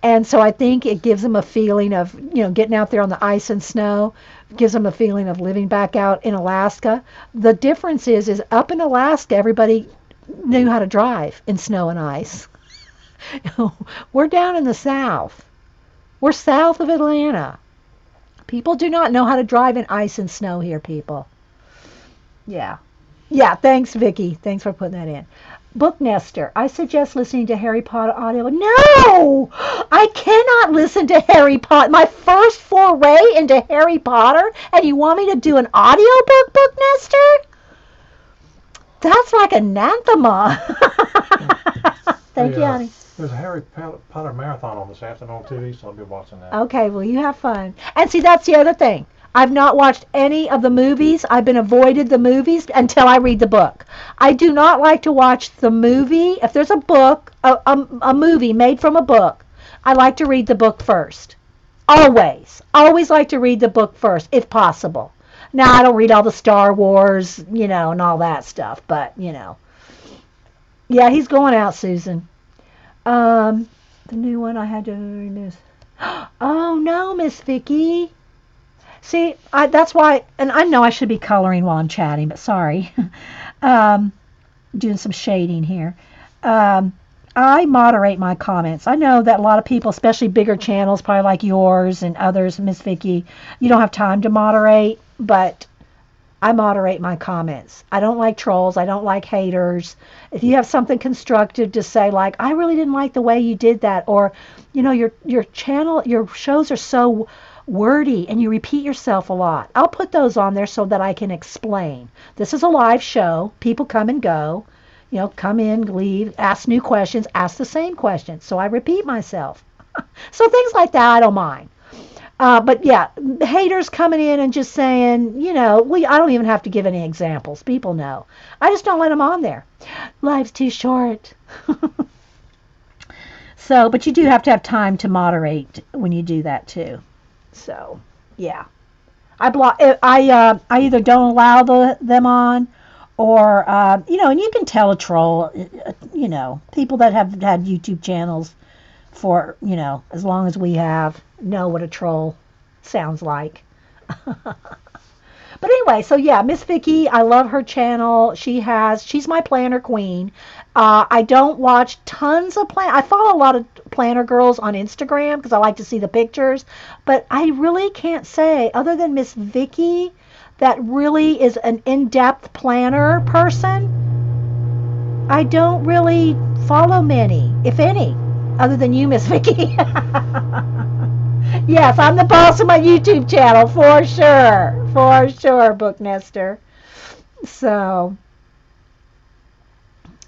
And so I think it gives him a feeling of, getting out there on the ice and snow, gives him a feeling of living back out in Alaska. The difference is up in Alaska, everybody knew how to drive in snow and ice. We're down in the south. We're south of Atlanta. People do not know how to drive in ice and snow here, people. Yeah. Yeah, thanks, Vicky. Thanks for putting that in. Book Nester, I suggest listening to Harry Potter audio. No! I cannot listen to Harry Potter. My first foray into Harry Potter, and you want me to do an audiobook, Book Nester? That's like anathema. Thank you, honey. There's a Harry Potter marathon on this afternoon on TV, so I'll be watching that. Okay, well, you have fun. And see, that's the other thing. I've not watched any of the movies. I've been avoided the movies until I read the book. I do not like to watch the movie. If there's a book, a movie made from a book, I like to read the book first. Always. Always like to read the book first, if possible. Now, I don't read all the Star Wars, and all that stuff, but, Yeah, he's going out, Susan. The new one I had to miss. Oh, no, Miss Vicky. See, that's why, and I know I should be coloring while I'm chatting, but sorry. Doing some shading here. I moderate my comments. I know that a lot of people, especially bigger channels, probably like yours and others, Miss Vicky, you don't have time to moderate, but I moderate my comments. I don't like trolls. I don't like haters. If you have something constructive to say, like, I really didn't like the way you did that, or, your channel, your shows are so wordy and you repeat yourself a lot, I'll put those on there so that I can explain. This is a live show. People come and go. Come in, leave, ask new questions, ask the same questions. So I repeat myself. So things like that, I don't mind. But yeah, haters coming in and just saying, I don't even have to give any examples. People know. I just don't let them on there. Life's too short. So, but you do have to have time to moderate when you do that too. So, yeah. I either don't allow them on, or, and you can tell a troll, people that have had YouTube channels for, as long as we have, know what a troll sounds like. But anyway, so yeah, Miss Vicky, I love her channel. She's my planner queen. I don't watch tons of I follow a lot of planner girls on Instagram because I like to see the pictures, but I really can't say, other than Miss Vicky, that really is an in-depth planner person. I don't really follow many, if any, other than you, Miss Vicky. Yes, I'm the boss of my YouTube channel, for sure, Book Nester. So,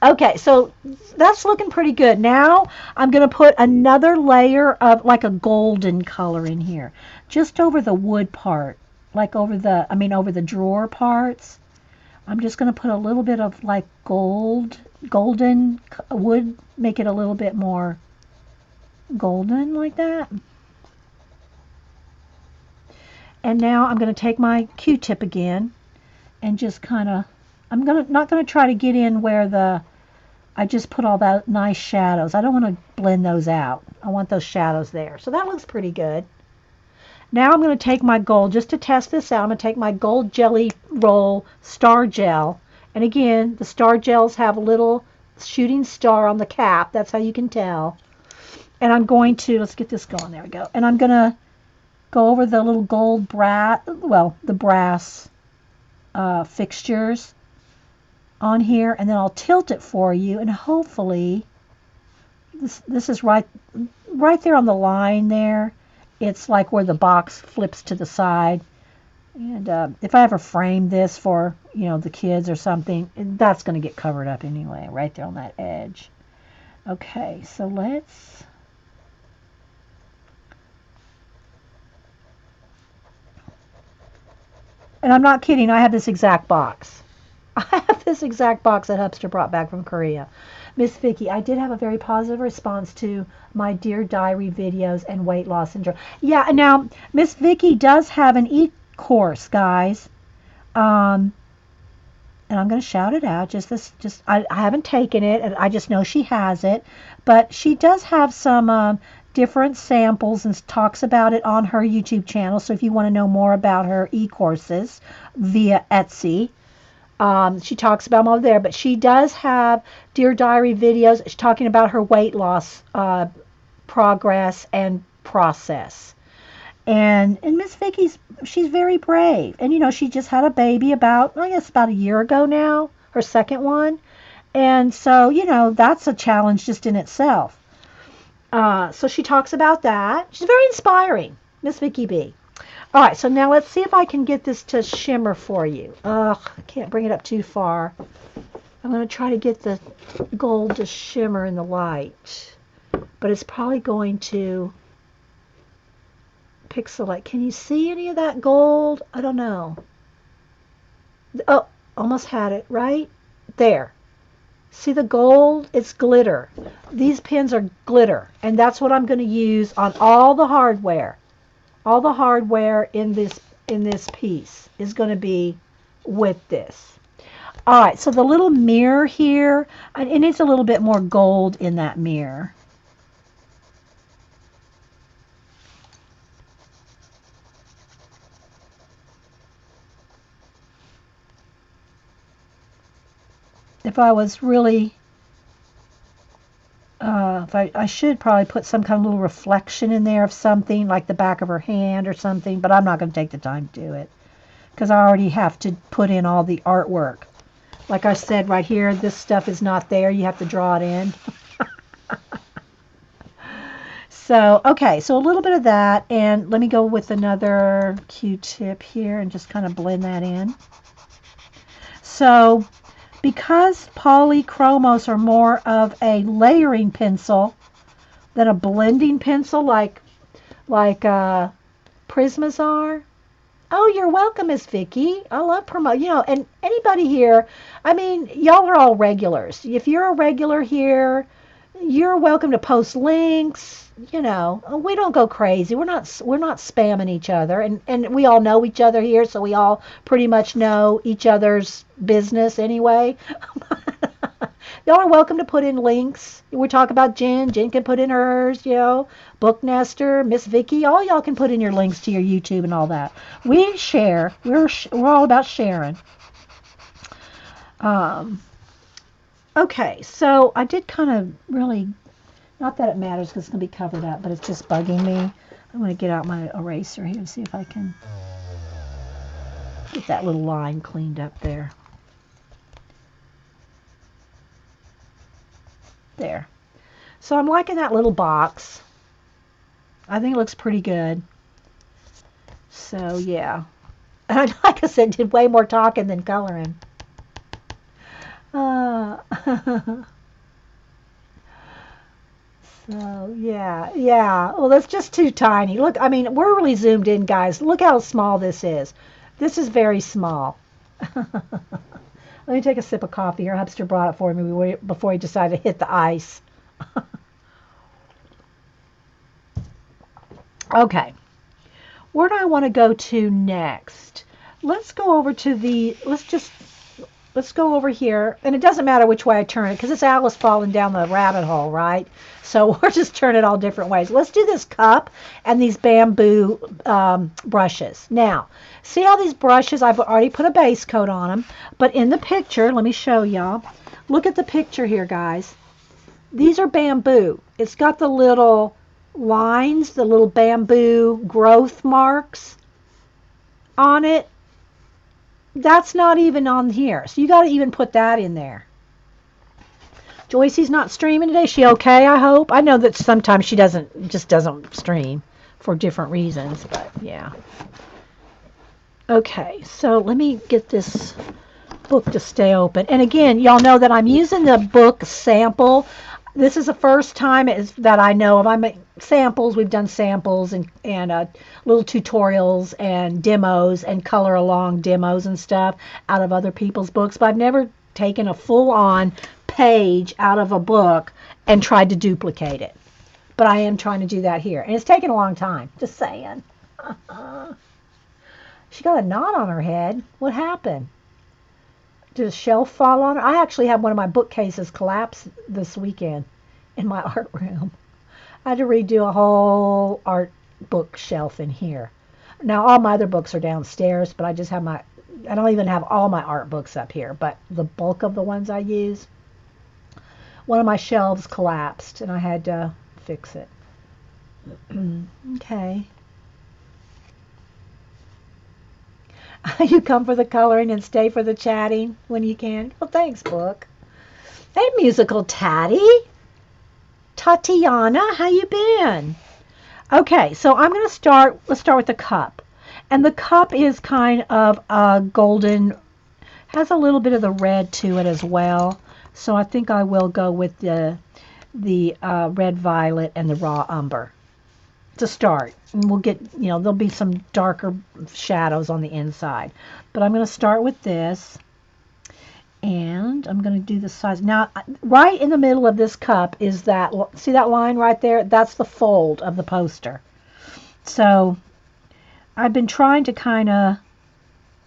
okay, so that's looking pretty good. Now I'm going to put another layer of like a golden color in here, just over the wood part, like over the drawer parts. I'm just going to put a little bit of like golden wood, make it a little bit more golden like that. And now I'm going to take my Q-tip again and just kind of, not going to try to get in where I just put all that nice shadows. I don't want to blend those out. I want those shadows there. So that looks pretty good. Now I'm going to take my gold, just to test this out, I'm going to take my gold jelly roll star gel. And again, the star gels have a little shooting star on the cap. That's how you can tell. And I'm going to, let's get this going. There we go. And I'm going to go over the little gold the brass fixtures on here, and then I'll tilt it for you, and hopefully this is right there on the line there. It's like where the box flips to the side. And if I ever frame this for, the kids or something, that's going to get covered up anyway, right there on that edge. Okay, so let's... And I'm not kidding, I have this exact box. I have this exact box that Hubster brought back from Korea. Miss Vicky, I did have a very positive response to my Dear Diary videos and weight loss syndrome. Yeah, now, Miss Vicky does have an e-course, guys. And I'm going to shout it out. I haven't taken it, and I just know she has it. But she does have some different samples and talks about it on her YouTube channel. So if you want to know more about her e-courses via Etsy, she talks about them over there. But she does have Dear Diary videos. She's talking about her weight loss progress and process. And Miss Vicky's, she's very brave. And, she just had a baby about a year ago now, her second one. And so, that's a challenge just in itself. So she talks about that. She's very inspiring, Miss Vicky B. All right, so now let's see if I can get this to shimmer for you. I can't bring it up too far. I'm going to try to get the gold to shimmer in the light. But it's probably going to pixelate. Can you see any of that gold? I don't know. Oh, almost had it, right? There. See the gold? It's glitter. These pins are glitter, and that's what I'm going to use on all the hardware. All the hardware in this piece is going to be with this. All right, so the little mirror here, it needs a little bit more gold in that mirror. If I was really, I should probably put some kind of little reflection in there of something, like the back of her hand or something, but I'm not going to take the time to do it because I already have to put in all the artwork. Like I said right here, this stuff is not there. You have to draw it in. So, okay, so a little bit of that, and let me go with another Q-tip here and just kind of blend that in. So, because polychromos are more of a layering pencil than a blending pencil like Prismas are. Oh, you're welcome, Miss Vicky. I love promote. And anybody here, y'all are all regulars. If you're a regular here, you're welcome to post links. We don't go crazy. We're not spamming each other, and we all know each other here, so we all pretty much know each other's business anyway. Y'all are welcome to put in links. We talk about Jen. Jen can put in hers, Book Nester, Miss Vicky. All y'all can put in your links to your YouTube and all that. We share. We're all about sharing. Okay, so I did kind of really, not that it matters because it's going to be covered up, but it's just bugging me. I'm going to get out my eraser here and see if I can get that little line cleaned up there. there. So I'm liking that little box. I think it looks pretty good. So yeah. And like I said, did way more talking than coloring. Uh, so yeah. Well, that's just too tiny. Look, I mean, we're really zoomed in, guys. Look how small this is. This is very small. Let me take a sip of coffee. Your hubster brought it for me before he decided to hit the ice. Okay. Where do I want to go to next? Let's go over to let's go over here. And it doesn't matter which way I turn it because it's Alice falling down the rabbit hole, right? So we'll just turn it all different ways. Let's do this cup and these bamboo brushes. Now, see how these brushes, I've already put a base coat on them, but in the picture, let me show y'all. Look at the picture here, guys. These are bamboo. It's got the little lines, the little bamboo growth marks on it. That's not even on here. So you got to even put that in there. Joycey's not streaming today. She okay, I hope? I know that sometimes she just doesn't stream for different reasons, but yeah. Okay, so let me get this book to stay open. And again, y'all know that I'm using the book sample. This is the first time that I know of. I make samples. We've done samples and little tutorials and demos and color along demos and stuff out of other people's books. But I've never taken a full-on page out of a book and tried to duplicate it. But I am trying to do that here. And it's taken a long time. Just saying. She got a knot on her head. What happened? Did a shelf fall on her? I actually had one of my bookcases collapse this weekend in my art room. I had to redo a whole art bookshelf in here. Now all my other books are downstairs, but I don't even have all my art books up here, but the bulk of the ones I use, one of my shelves collapsed and I had to fix it. Okay. You come for the coloring and stay for the chatting when you can. Well, thanks, book. Hey, musical Tatty. Tatiana, how you been? Okay, so I'm going to let's start with the cup. And the cup is kind of a golden, has a little bit of the red to it as well. So I think I will go with the red violet and the raw umber to start. And we'll get, there'll be some darker shadows on the inside. But I'm going to start with this. And I'm going to do the size. Now, right in the middle of this cup is that, see that line right there? That's the fold of the poster. So I've been trying to kind of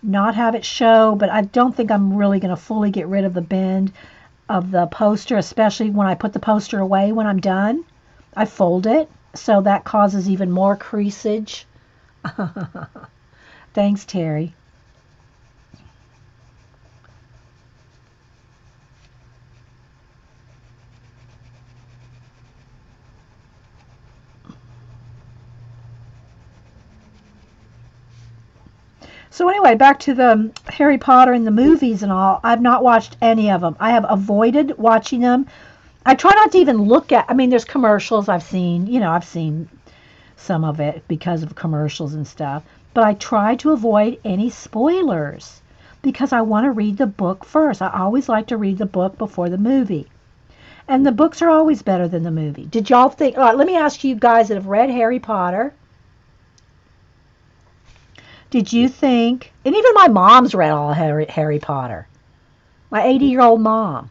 not have it show, but I don't think I'm really going to fully get rid of the bend of the poster, especially when I put the poster away when I'm done. I fold it. So that causes even more creasage. Thanks, Terry. So anyway, back to the Harry Potter and the movies and all. I've not watched any of them. I have avoided watching them. I try not to even look at, there's commercials I've seen, I've seen some of it because of commercials and stuff, but I try to avoid any spoilers because I want to read the book first. I always like to read the book before the movie. And the books are always better than the movie. Did y'all think, all right, let me ask you guys that have read Harry Potter. Did you think, and even my mom's read all Harry Potter. My 80-year-old mom,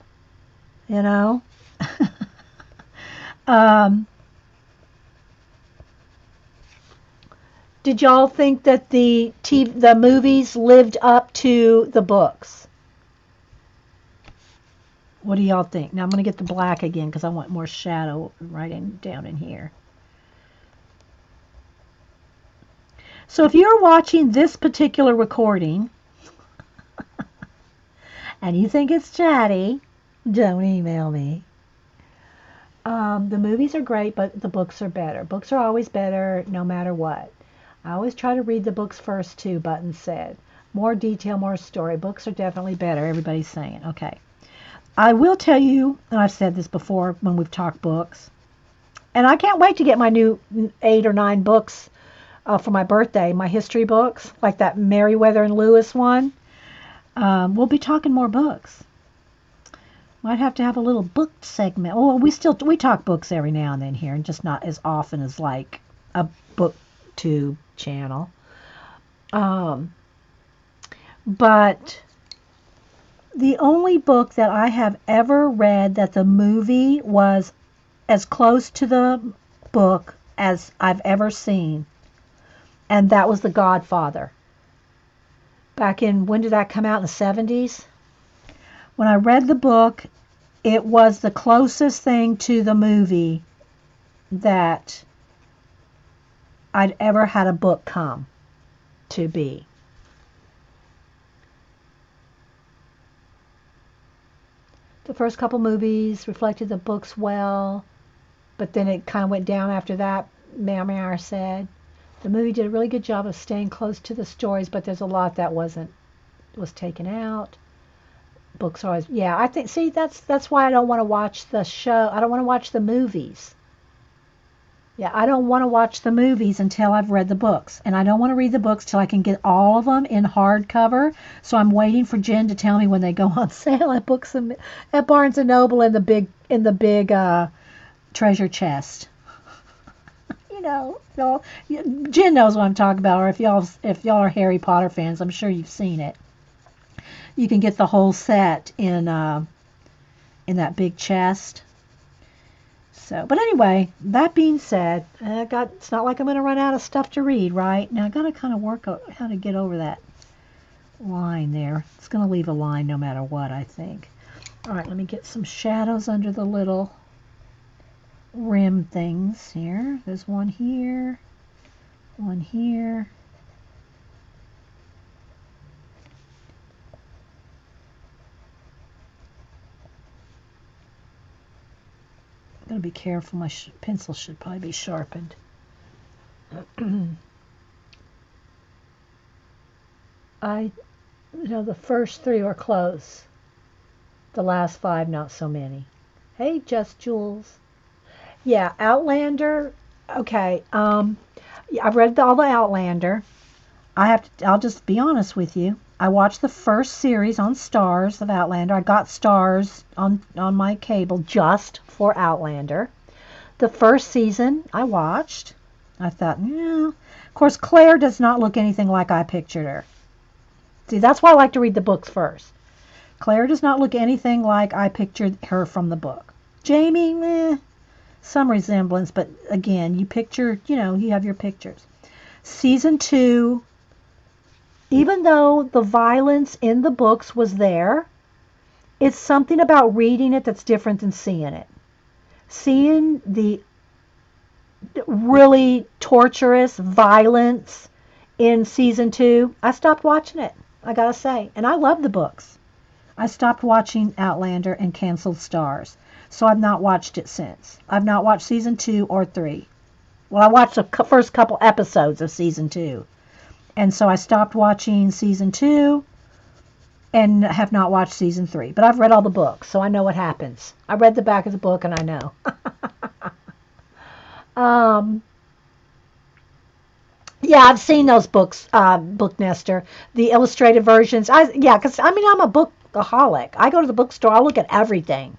did y'all think that the movies lived up to the books? What do y'all think? Now I'm going to get the black again because I want more shadow down in here. So if you're watching this particular recording and you think it's chatty, don't email me. The movies are great, but the books are better. Books are always better no matter what. I always try to read the books first too, Button said. More detail, more story. Books are definitely better. Everybody's saying. Okay. I will tell you, and I've said this before when we've talked books, and I can't wait to get my new 8 or 9 books for my birthday, my history books, like that Meriwether and Lewis one. We'll be talking more books. Might have to have a little book segment. Oh, we talk books every now and then here, and just not as often as like a booktube channel. But the only book that I have ever read that the movie was as close to the book as I've ever seen, and that was The Godfather. Back in, when did that come out, in the 70s? When I read the book, it was the closest thing to the movie that I'd ever had a book come to be. The first couple movies reflected the books well, but then it kind of went down after that, Meyer said. The movie did a really good job of staying close to the stories, but there's a lot that was taken out. Books are always, yeah, I think, see, that's why I don't want to watch the show. I don't want to watch the movies. Yeah, I don't want to watch the movies until I've read the books. And I don't want to read the books till I can get all of them in hardcover. So I'm waiting for Jen to tell me when they go on sale at at Barnes and Noble in the big treasure chest. Jen knows what I'm talking about, or if y'all are Harry Potter fans, I'm sure you've seen it. You can get the whole set in that big chest. So, but anyway, that being said, it's not like I'm going to run out of stuff to read, right? Now I got to kind of work out how to get over that line there. It's going to leave a line no matter what, I think. All right, let me get some shadows under the little rim things here. There's one here, one here. I'm going to be careful. My pencil should probably be sharpened. The first 3 were close. The last 5, not so many. Hey, Just Jules. Yeah, Outlander. Okay. I've read all the Outlander. I'll just be honest with you. I watched the first series on Stars of Outlander. I got Stars on my cable just for Outlander. The first season I watched. I thought, yeah. Of course, Claire does not look anything like I pictured her. See, that's why I like to read the books first. Claire does not look anything like I pictured her from the book. Jamie, some resemblance, but again, you have your pictures. Season 2, even though the violence in the books was there, it's something about reading it that's different than seeing it. Seeing the really torturous violence in season 2, I stopped watching it, I gotta say. And I love the books. I stopped watching Outlander and canceled Stars. So I've not watched it since. I've not watched season 2 or 3. Well, I watched the first couple episodes of season 2. And so I stopped watching season 2 and have not watched season 3. But I've read all the books, so I know what happens. I read the back of the book and I know. Yeah, I've seen those books, Book Nester, the illustrated versions. Because I'm a bookaholic. I go to the bookstore, I look at everything.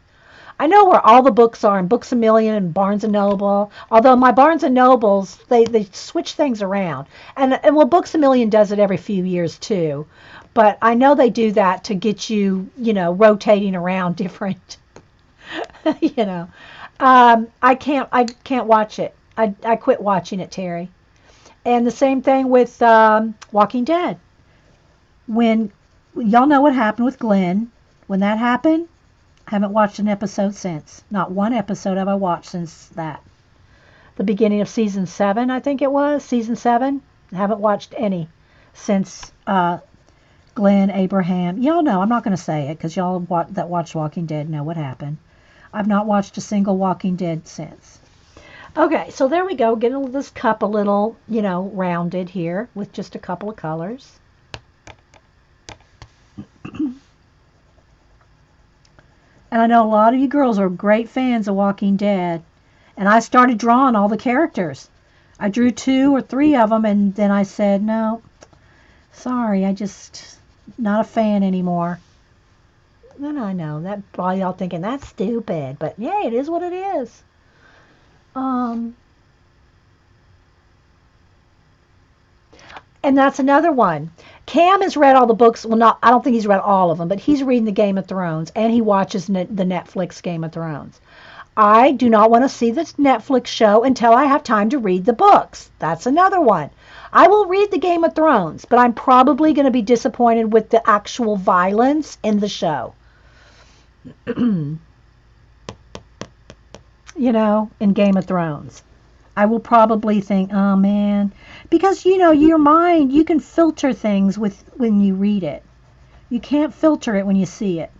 I know where all the books are in Books A Million and Barnes and Noble. Although my Barnes and Nobles, they switch things around. And well, Books A Million does it every few years too. But I know they do that to get you, rotating around different, I can't watch it. I quit watching it, Terry. And the same thing with Walking Dead. When y'all know what happened with Glenn, when that happened, I haven't watched an episode since. Not one episode have I watched since that. The beginning of season 7, I think it was. Season 7. I haven't watched any since Glenn, Abraham. Y'all know, I'm not going to say it because y'all that watched Walking Dead know what happened. I've not watched a single Walking Dead since. Okay, so there we go. Getting this cup a little, rounded here with just a couple of colors. And I know a lot of you girls are great fans of Walking Dead. And I started drawing all the characters. I drew 2 or 3 of them, and then I said, no, sorry, I just not a fan anymore. Then I know that probably y'all thinking that's stupid, but yeah, it is what it is. And that's another one. Cam has read all the books. Well, not I don't think he's read all of them, but he's reading the Game of Thrones, and he watches the Netflix Game of Thrones. I do not want to see this Netflix show until I have time to read the books. That's another one. I will read the Game of Thrones, but I'm probably going to be disappointed with the actual violence in the show. You know, in Game of Thrones. I will probably think, oh man, because you know, your mind, you can filter things with when you read it. You can't filter it when you see it.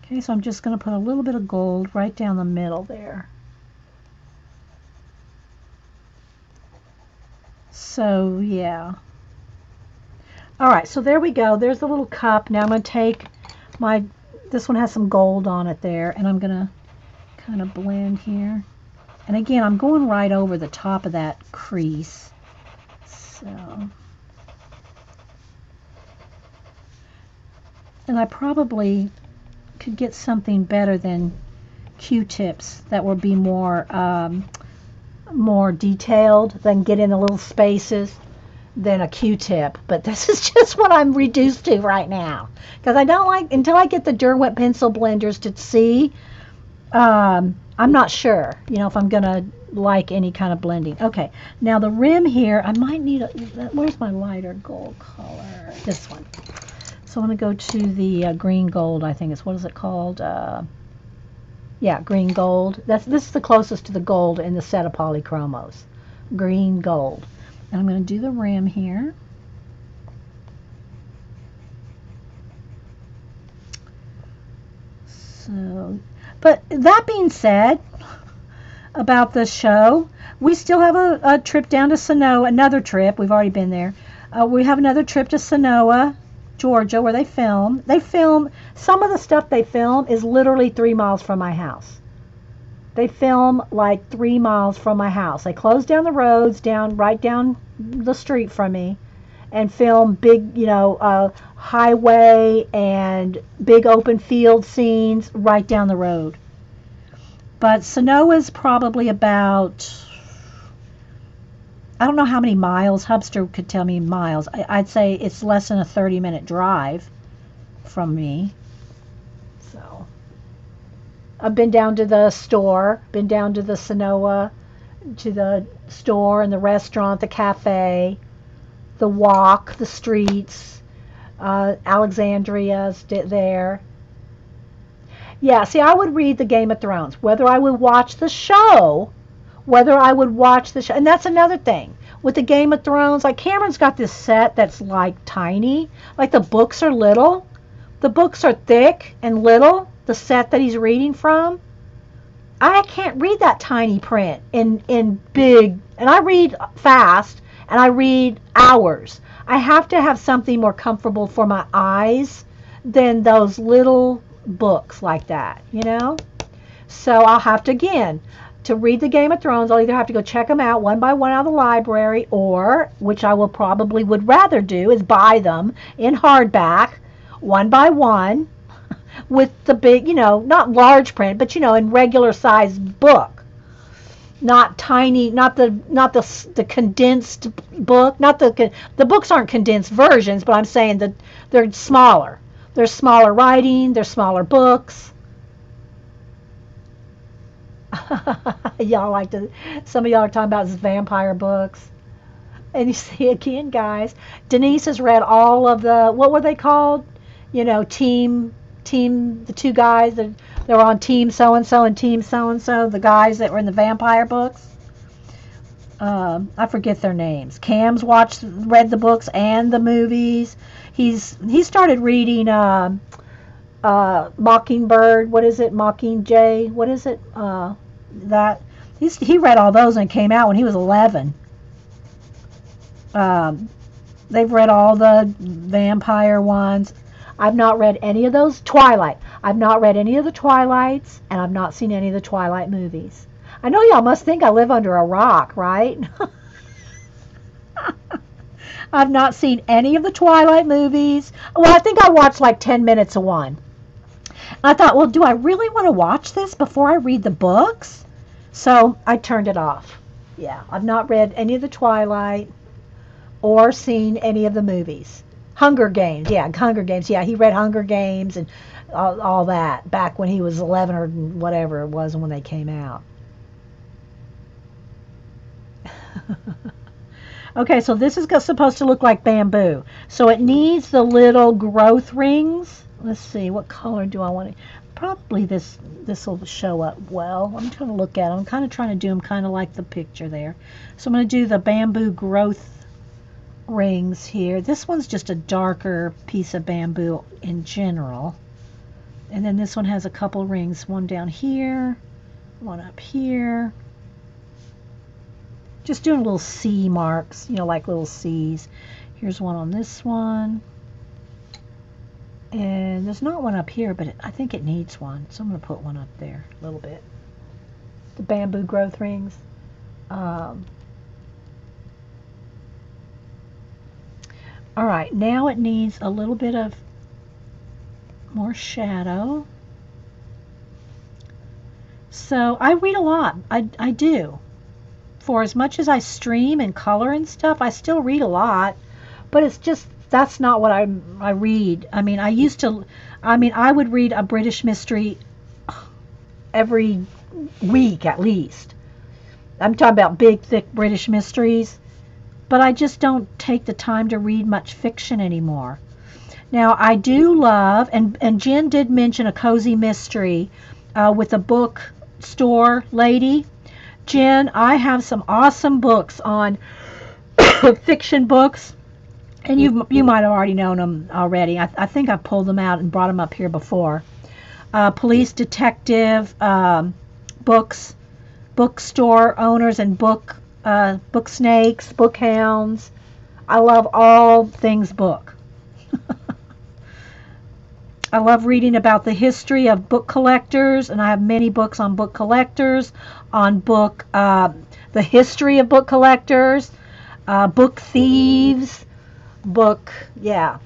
Okay, so I'm just going to put a little bit of gold right down the middle there. So, yeah. All right, so there we go. There's the little cup. Now I'm going to take my, this one has some gold on it there, and I'm going to kind of blend here. And again, I'm going right over the top of that crease. So, and I probably could get something better than Q-tips that would be more more detailed, than get in the little spaces than a Q-tip. But this is just what I'm reduced to right now, because I don't like, until I get the Derwent pencil blenders to see, I'm not sure, you know, if I'm gonna like any kind of blending. Okay, now the rim here, I might need a, where's my lighter gold color? This one. So I'm going to go to the green gold, I think is, what is it called? Yeah, green gold. This is the closest to the gold in the set of polychromos. Green gold. And I'm going to do the rim here. So, but that being said, about the show, we still have a trip down to Sonoa, another trip. We've already been there. We have another trip to Sonoa, Georgia, where they film. Some of the stuff they film is literally 3 miles from my house. They film like 3 miles from my house. They close down the roads right down the street from me, and film big, you know, highway and big open field scenes right down the road. But Sonoa is probably about, I don't know how many miles. Hubster could tell me miles. I'd say it's less than a 30-minute drive from me. So I've been down to the store, been down to the Sonoa, to the store and the restaurant, the cafe, the walk, the streets. Alexandria's there. Yeah, see, I would read the Game of Thrones. Whether I would watch the show, and that's another thing. With the Game of Thrones, like Cameron's got this set that's like tiny. Like the books are little. The books are thick and little, the set that he's reading from. I can't read that tiny print in big, and I read fast, and I read hours. I have to have something more comfortable for my eyes than those little books like that, you know? So I'll have to, again, to read the Game of Thrones, I'll either have to go check them out one by one out of the library, or, which I will probably would rather do, is buy them in hardback, one by one, with the big, you know, not large print, but, you know, in regular size book. Not tiny, not the condensed book, not the books aren't condensed versions, but I'm saying that they're smaller. There's smaller writing, there's smaller books. Y'all like to, some of y'all are talking about vampire books. And you see again, guys, Denise has read all of the, what were they called? You know, the two guys that were on team so-and-so and team so-and-so, the guys that were in the vampire books. I forget their names. Cam's read the books and the movies. He started reading Mockingbird. What is it? Mockingjay. What is it? That he read all those and it came out when he was 11. They've read all the vampire ones. I've not read any of those. Twilight. I've not read any of the Twilights, and I've not seen any of the Twilight movies. I know y'all must think I live under a rock, right? I've not seen any of the Twilight movies. Well, I think I watched like 10 minutes of one. I thought, well, do I really want to watch this before I read the books? So I turned it off. Yeah, I've not read any of the Twilight or seen any of the movies. Hunger Games. Yeah, Hunger Games. Yeah, he read Hunger Games and all that back when he was 11 or whatever it was when they came out. Okay, so this is supposed to look like bamboo. So it needs the little growth rings. Let's see, what color do I want to... Probably this will show up well. I'm trying to look at them. I'm kind of trying to do them kind of like the picture there. So I'm going to do the bamboo growth rings here. This one's just a darker piece of bamboo in general. And then this one has a couple rings. One down here, one up here. Just doing little C marks, you know, like little C's. Here's one on this one. And there's not one up here, but I think it needs one. So I'm going to put one up there a little bit. The bamboo growth rings. All right, now it needs a little bit of more shadow. So I read a lot. I do. For as much as I stream and color and stuff, I still read a lot, but it's just, that's not what I read. I mean, I would read a British mystery every week at least. I'm talking about big, thick British mysteries, but I just don't take the time to read much fiction anymore. Now, I do love, and Jen did mention a cozy mystery with a bookstore lady. Jen, I have some awesome books on fiction books, and you might have already known them already. I think I pulled them out and brought them up here before. Police detective books, bookstore owners and book snakes, book hounds. I love all things book. I love reading about the history of book collectors, and I have many books on book collectors, on the history of book collectors, book thieves, book 'em,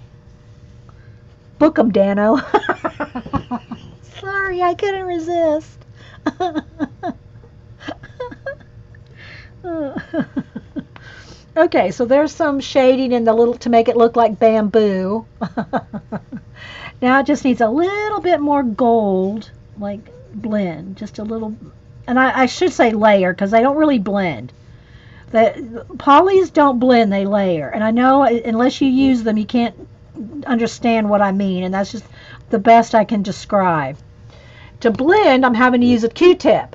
Dano. Sorry, I couldn't resist. Okay, so there's some shading in the little to make it look like bamboo. Now it just needs a little bit more gold, like blend, just a little, and I should say layer because they don't really blend. The polys don't blend, they layer, and I know unless you use them you can't understand what I mean, and that's just the best I can describe. To blend, I'm having to use a Q-tip.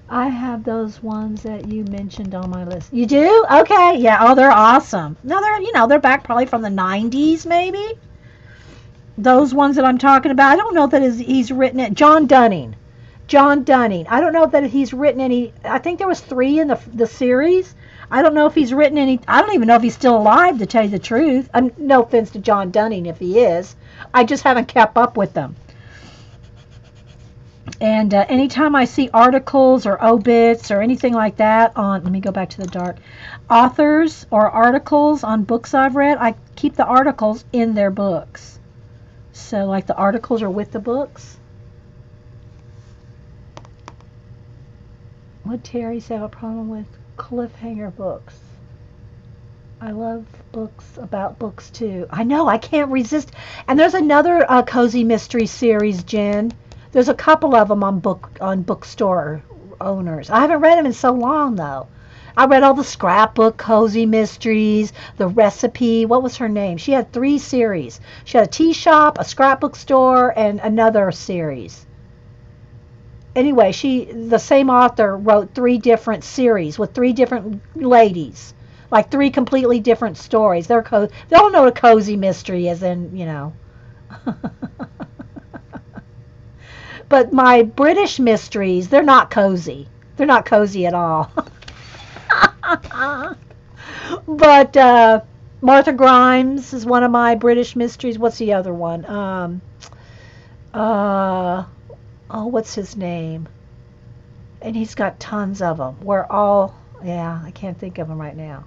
I have those ones that you mentioned on my list. You do? Okay, yeah. Oh, they're awesome. No, they're back probably from the 90s, maybe. Those ones that I'm talking about. I don't know that he's written it. John Dunning. I don't know that he's written any. I think there was 3 in the series. I don't know if he's written any. I don't even know if he's still alive, to tell you the truth. No offense to John Dunning if he is. I just haven't kept up with them. And anytime I see articles or obits or anything like that on, let me go back to the dark, authors or articles on books I've read, I keep the articles in their books. So like the articles are with the books. Would Terry have a problem with cliffhanger books? I love books about books too. I know, I can't resist. And there's another cozy mystery series, Jen. There's a couple of them on bookstore owners. I haven't read them in so long, though. I read all the scrapbook cozy mysteries, the recipe. What was her name? She had 3 series. She had a tea shop, a scrapbook store, and another series. Anyway, the same author wrote 3 different series with 3 different ladies, like 3 completely different stories. They don't know what a cozy mystery is, in, you know. But my British mysteries, they're not cozy. They're not cozy at all. But Martha Grimes is one of my British mysteries. What's the other one? Uh, oh, what's his name? And he's got tons of them. Yeah, I can't think of them right now.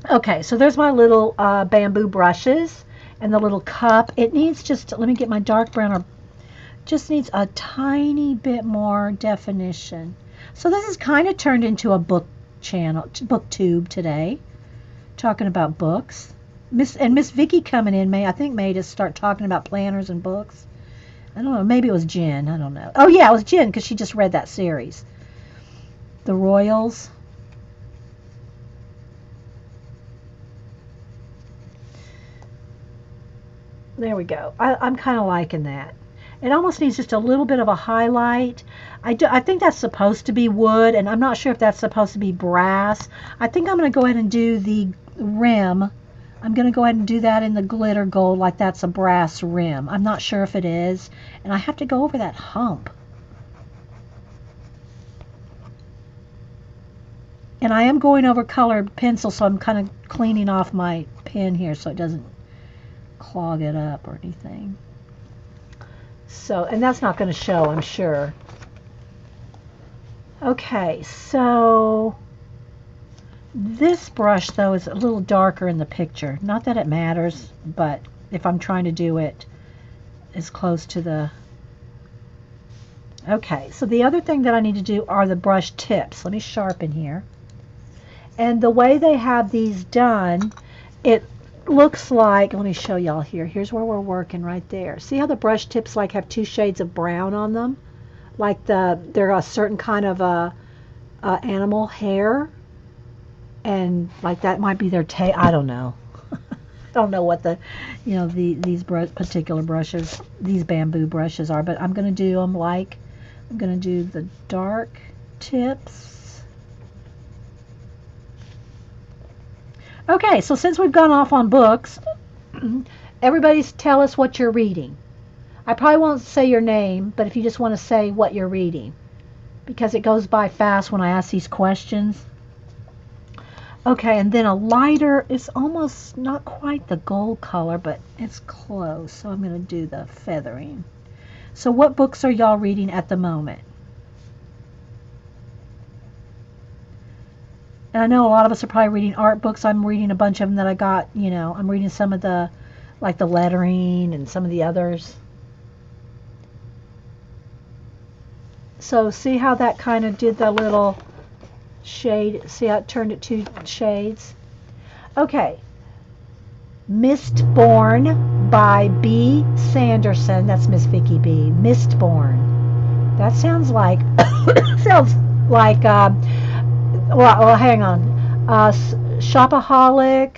Okay, so there's my little bamboo brushes and the little cup. It needs just, let me get my dark brown, or just needs a tiny bit more definition. So this is kind of turned into a book channel, booktube today, talking about books. Miss Vicky coming in I think made us start talking about planners and books. I don't know, maybe it was Jen, I don't know. Oh yeah, it was Jen because she just read that series. The Royals. There we go. I'm kind of liking that. It almost needs just a little bit of a highlight. I think that's supposed to be wood, and I'm not sure if that's supposed to be brass. I think I'm going to go ahead and do the rim. I'm going to go ahead and do that in the glitter gold like that's a brass rim. I'm not sure if it is, and I have to go over that hump. And I am going over colored pencil, so I'm kind of cleaning off my pen here so it doesn't clog it up or anything. So, and that's not going to show, I'm sure. Okay, so this brush though is a little darker in the picture. Not that it matters, but if I'm trying to do it as close to the... Okay, so the other thing that I need to do are the brush tips. Let me sharpen here. And the way they have these done, it looks like, let me show y'all here. Here's where we're working right there. See how the brush tips like have two shades of brown on them? Like they're a certain kind of animal hair, and like that might be their tail. I don't know. I don't know what these particular brushes, these bamboo brushes are, but I'm going to do them like, I'm going to do the dark tips. Okay, so since we've gone off on books, everybody tell us what you're reading. I probably won't say your name, but if you just want to say what you're reading, because it goes by fast when I ask these questions. Okay, and then a lighter, it's almost not quite the gold color, but it's close, so I'm going to do the feathering. So what books are y'all reading at the moment? And I know a lot of us are probably reading art books. I'm reading a bunch of them that I got, I'm reading some of the, like the lettering and some of the others. So see how that kind of did the little shade, see how it turned it 2 shades? Okay. Mistborn by B. Sanderson. That's Miss Vicky B. Mistborn. That sounds like, well, hang on. Shopaholic,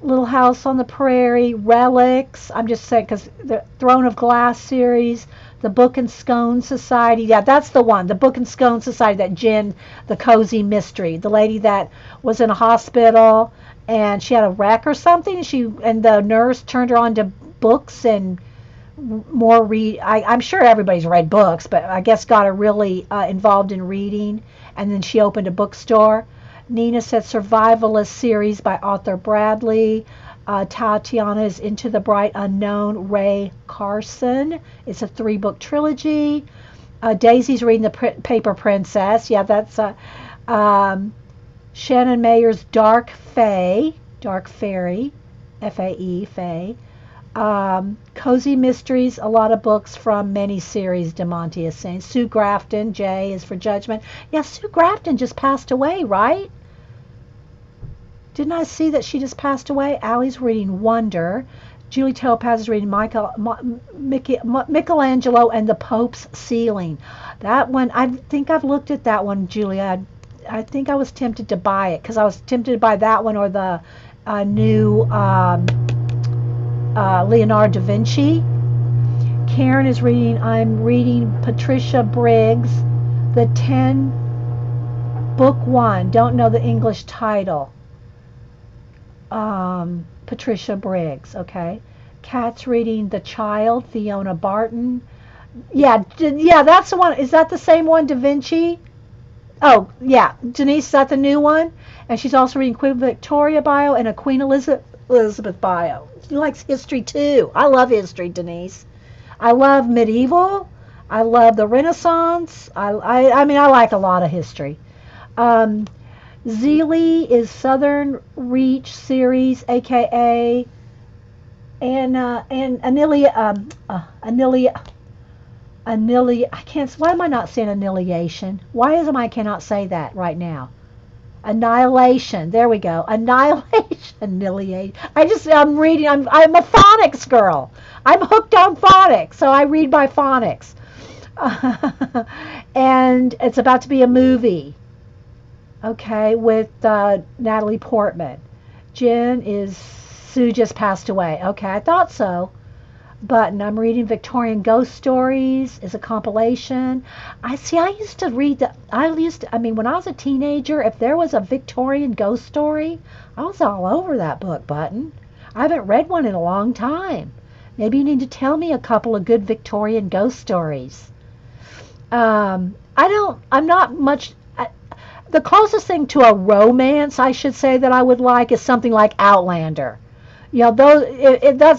Little House on the Prairie, Relics. I'm just saying because the Throne of Glass series, the Book and Scone Society. Yeah, that's the one. The Book and Scone Society. That Jen, the cozy mystery, the lady that was in a hospital and she had a wreck or something. And the nurse turned her on to books and more read. I'm sure everybody's read books, but I guess got her really involved in reading. And then she opened a bookstore. Nina said Survivalist series by Arthur Bradley. Tatiana is Into the Bright Unknown, Ray Carson. It's a 3-book trilogy. Daisy's reading The Paper Princess. Yeah, that's Shannon Mayer's Dark Fairy, F-A-E, Fae. Cozy Mysteries, a lot of books from many series, DeMonte is saying. Sue Grafton, J is for Judgment. Yeah, Sue Grafton just passed away, right? Didn't I see that she just passed away? Allie's reading Wonder. Julie Topaz is reading Michelangelo and the Pope's Ceiling. That one, I think I've looked at that one, Julia. I think I was tempted to buy it because I was tempted to buy that one or the new Leonardo da Vinci. Karen is reading, I'm reading Patricia Briggs, the 10, book 1. Don't know the English title. Patricia Briggs, okay. Kat's reading The Child, Fiona Barton. Yeah, that's the one. Is that the same one, Da Vinci? Oh, yeah, Denise, is that the new one? And she's also reading Queen Victoria bio and a Queen Elizabeth bio. She likes history too. I love history, Denise. I love medieval. I love the Renaissance. I mean, I like a lot of history. Um, Zealy is Southern Reach series, aka and I can't. Why am I not saying annihilation? Why is it I cannot say that right now? Annihilation. There we go. Annihilation. Annihilate. I'm reading. I'm a phonics girl. I'm hooked on phonics, so I read by phonics. And it's about to be a movie. Okay, with Natalie Portman. Jen is Sue just passed away. Okay, I thought so. But I'm reading Victorian Ghost Stories is a compilation. I used to read I mean, when I was a teenager, if there was a Victorian ghost story, I was all over that book, Button. I haven't read one in a long time. Maybe you need to tell me a couple of good Victorian ghost stories. I'm not much, the closest thing to a romance, I should say, that I would like is something like Outlander. You know, those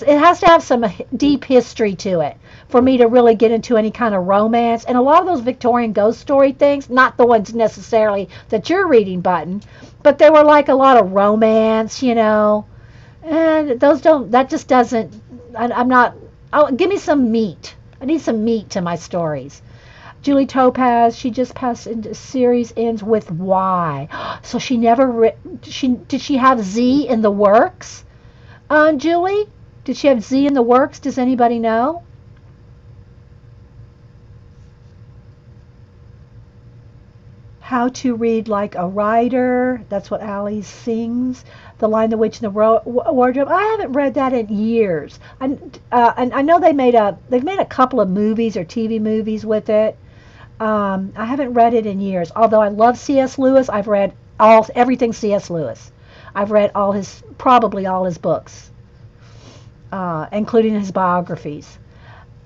it has to have some deep history to it for me to really get into any kind of romance. And a lot of those Victorian ghost story things, not the ones necessarily that you're reading, Button, but they were like a lot of romance, you know. And those don't. That just doesn't. I'm not. Oh, give me some meat. I need some meat to my stories. Julie Topaz, she just passed into series ends with Y. So she never did she have Z in the works? Julie, did she have Z in the works? Does anybody know? How to Read Like a Writer. That's what Allie sings. The Lion, the Witch, and the Wardrobe. I haven't read that in years. And I know they've made a couple of movies or TV movies with it. I haven't read it in years. Although I love C.S. Lewis, I've read everything C.S. Lewis. I've read probably all his books, including his biographies.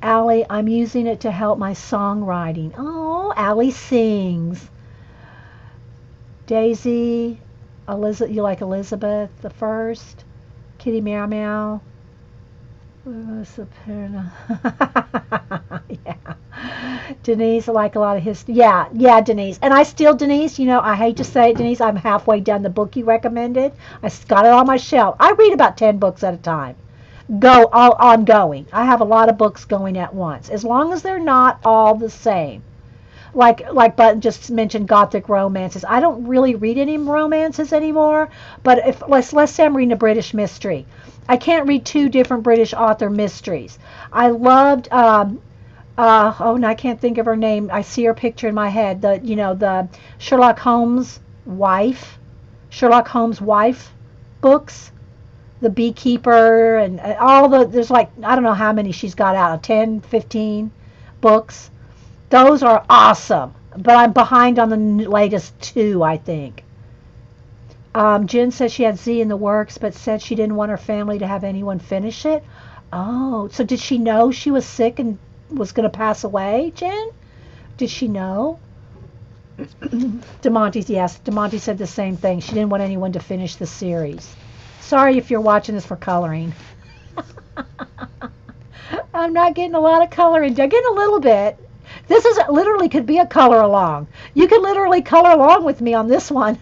Allie, I'm using it to help my songwriting. Oh, Allie sings. Daisy, Elizabeth, you like Elizabeth the First? Kitty Meow Meow. Yeah. Denise, I like a lot of history. Yeah, Denise. And Denise, you know, I hate to say it, Denise, I'm halfway done the book you recommended. I got it on my shelf. I read about 10 books at a time. Ongoing. I have a lot of books going at once, as long as they're not all the same. Like Button just mentioned, gothic romances. I don't really read any romances anymore, but if let's say I'm reading a British mystery, I can't read two different British author mysteries. I loved and I can't think of her name. I see her picture in my head. The Sherlock Holmes wife books, the beekeeper, and there's like, I don't know how many she's got out, 10, 15 books. Those are awesome, but I'm behind on the latest two, I think. Jen says she had Z in the works, but said she didn't want her family to have anyone finish it. Oh, so did she know she was sick and was going to pass away, Jen? Did she know? Demonte said the same thing. She didn't want anyone to finish the series. Sorry if you're watching this for coloring. I'm not getting a lot of coloring. I'm getting a little bit. This is literally could be a color along. You could literally color along with me on this one.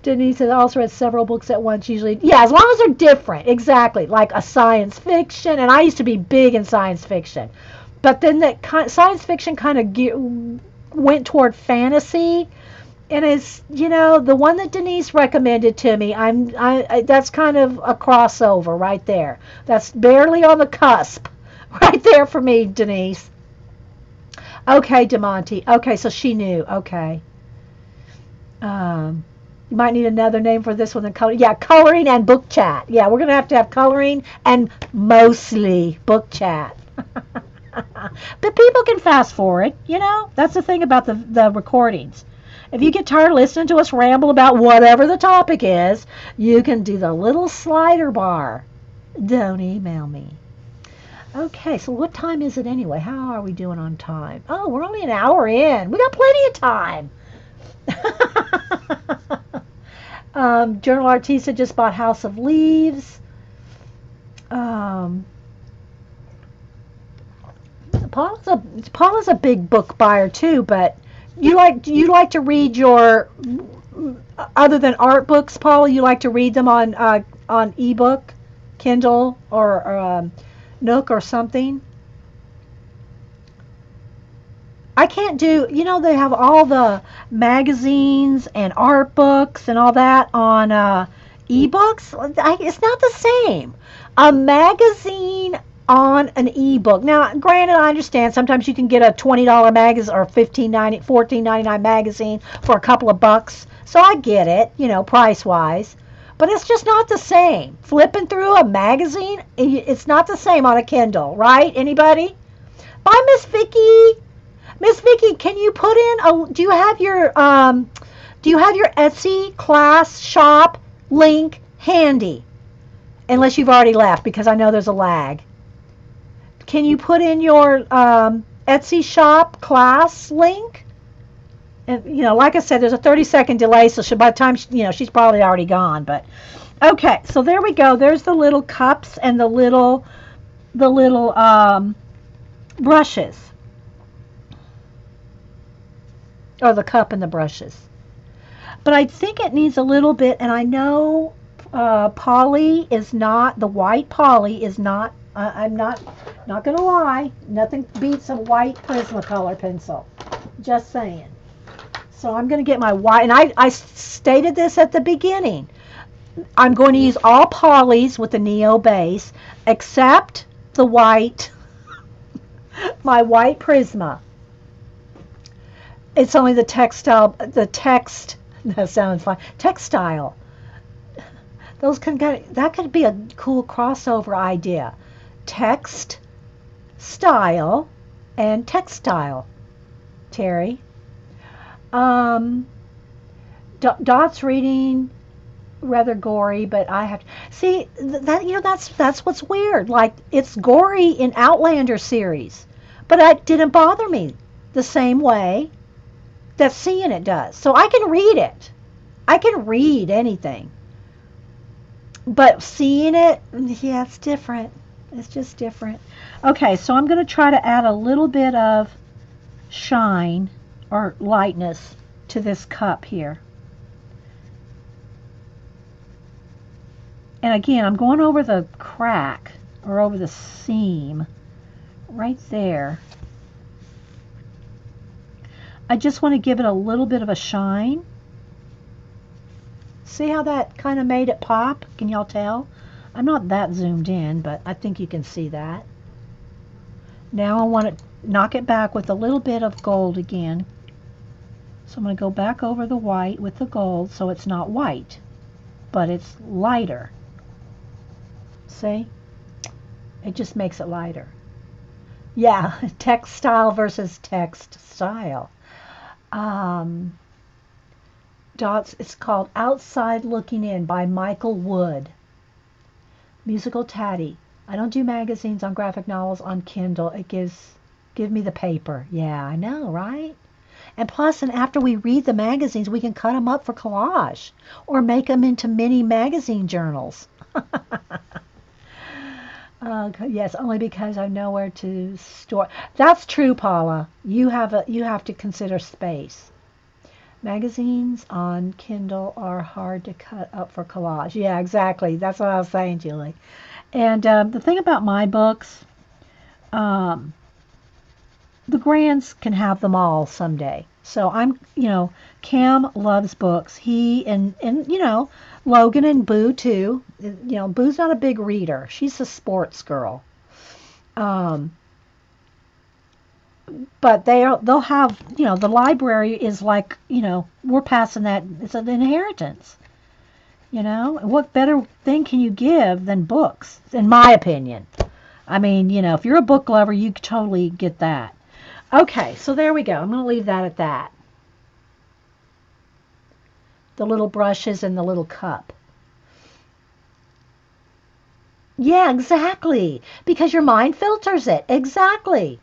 Denise has also read several books at once, usually. Yeah, as long as they're different. Exactly. Like a science fiction. And I used to be big in science fiction. But then that science fiction kind of went toward fantasy. And it's, the one that Denise recommended to me, that's kind of a crossover right there. That's barely on the cusp. Right there for me, Denise. Okay, Demonte. Okay, so she knew. Okay. You might need another name for this one than coloring. Yeah, coloring and book chat. Yeah, we're going to have coloring and mostly book chat. But people can fast forward, That's the thing about the recordings. If you get tired of listening to us ramble about whatever the topic is, you can do the little slider bar. Don't email me. Okay, so what time is it anyway? How are we doing on time? Oh, we're only an hour in. We got plenty of time. Journal Artista just bought House of Leaves. Um, Paula's a big book buyer too, but you like to read your other than art books, Paula. You like to read them on ebook, Kindle, or Nook or something. I can't do, they have all the magazines and art books and all that on ebooks. It's not the same. A magazine on an ebook. Now, granted, I understand sometimes you can get a $20 magazine or $14.99 magazine for a couple of bucks. So I get it, price wise. But it's just not the same. Flipping through a magazine, it's not the same on a Kindle, right? Anybody? Bye, Miss Vicky. Miss Vicky, can you put in do you have your Etsy class shop link handy? Unless you've already left, because I know there's a lag. Can you put in your Etsy shop class link? And like I said, there's a 30-second delay, so by the time she's probably already gone. But okay, so there we go. There's the little cups and the little brushes. Or the cup and the brushes. But I think it needs a little bit, and I know poly is not, the white poly is not, I'm not going to lie, nothing beats a white Prismacolor pencil. Just saying. So I'm going to get my white, and I stated this at the beginning. I'm going to use all polys with the Neo base, except the white, my white Prisma. It's only the textile, that sounds fun, textile. That could be a cool crossover idea. Text, style, and textile. Terry. Dot's reading rather gory, but I have to see that. That's what's weird. Like, it's gory in Outlander series, but it didn't bother me the same way that seeing it does. So I can read it. I can read anything. But seeing it, yeah, it's different. It's just different. Okay, so I'm going to try to add a little bit of shine or lightness to this cup here. And again, I'm going over the crack or over the seam right there. I just want to give it a little bit of a shine. See how that kind of made it pop? Can y'all tell? I'm not that zoomed in, but I think you can see that. Now I want to knock it back with a little bit of gold again. So I'm going to go back over the white with the gold, so it's not white, but it's lighter. See? It just makes it lighter. Yeah, textile versus text style. Dots, it's called Outside Looking In by Michael Wood. Musical Tatty. I don't do magazines on graphic novels on Kindle. Give me the paper. Yeah, I know, right? And plus, and after we read the magazines, we can cut them up for collage or make them into mini magazine journals. Yes, only because I know where to store. That's true, Paula. You have to consider space. Magazines on Kindle are hard to cut up for collage. Yeah, exactly. That's what I was saying, Julie. And the thing about my books, the Grands can have them all someday. So Cam loves books. He and Logan and Boo too. Boo's not a big reader. She's a sports girl. But they'll have, the library is like, we're passing that. It's an inheritance. What better thing can you give than books, in my opinion? I mean, if you're a book lover, you totally get that. Okay, so there we go. I'm going to leave that at that. The little brushes and the little cup. Yeah, exactly. Because your mind filters it. Exactly.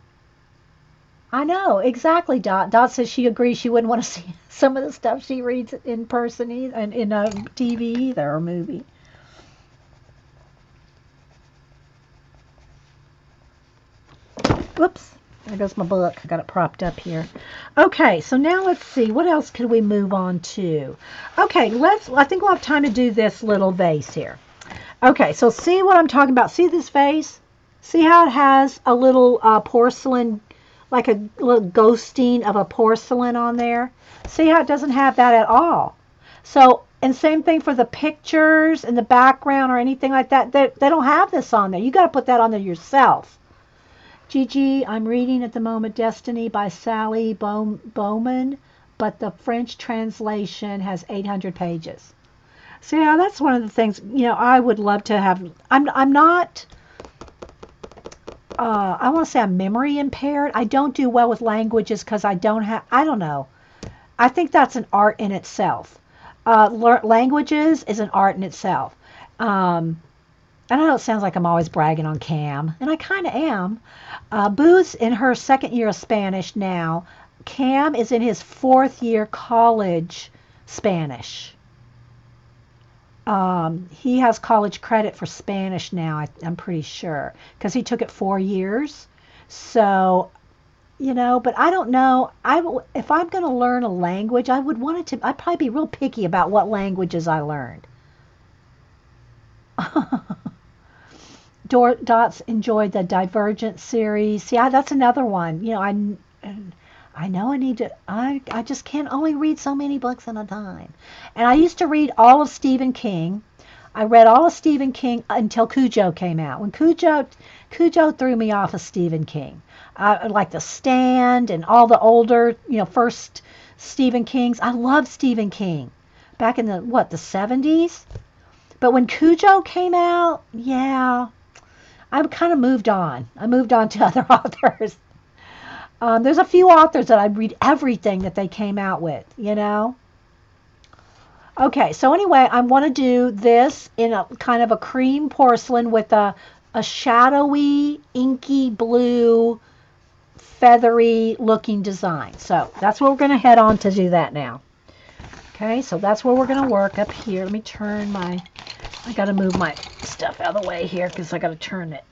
I know, exactly. Dot says she agrees she wouldn't want to see some of the stuff she reads in person either, and in a TV either, or movie. Whoops. There goes my book. I got it propped up here. Okay, so now let's see. What else could we move on to? Okay, I think we'll have time to do this little vase here. Okay, so see what I'm talking about. See this vase? See how it has a little porcelain, like a little ghosting of a porcelain on there? See how it doesn't have that at all? So, and same thing for the pictures in the background or anything like that. They don't have this on there. You got to put that on there yourself. Gigi, I'm reading at the moment Destiny by Sally Bowman, but the French translation has 800 pages. So yeah, that's one of the things, I would love to have. I'm not, I want to say I'm memory impaired. I don't do well with languages because I don't know. I think that's an art in itself. Languages is an art in itself. I know it sounds like I'm always bragging on Cam, and I kind of am. Boo's in her second year of Spanish now. Cam is in his fourth year college Spanish. He has college credit for Spanish now, I'm pretty sure, because he took it 4 years. So, but I don't know. If I'm going to learn a language, I would want it to, I'd probably be real picky about what languages I learned. Dots enjoyed the Divergent series. Yeah, that's another one. I know I need to. I just can't only read so many books at a time. And I used to read all of Stephen King. I read all of Stephen King until Cujo came out. When Cujo threw me off of Stephen King. Like The Stand and all the older, first Stephen Kings. I love Stephen King back in the 70s. But when Cujo came out, yeah, I kind of moved on. I moved on to other authors. There's a few authors that I read everything that they came out with. Okay, so anyway, I want to do this in a kind of a cream porcelain with a shadowy, inky blue, feathery looking design. So that's where we're going to head on to do that now. Okay, so that's where we're going to work up here. Let me turn I got to move my stuff out of the way here because I got to turn it.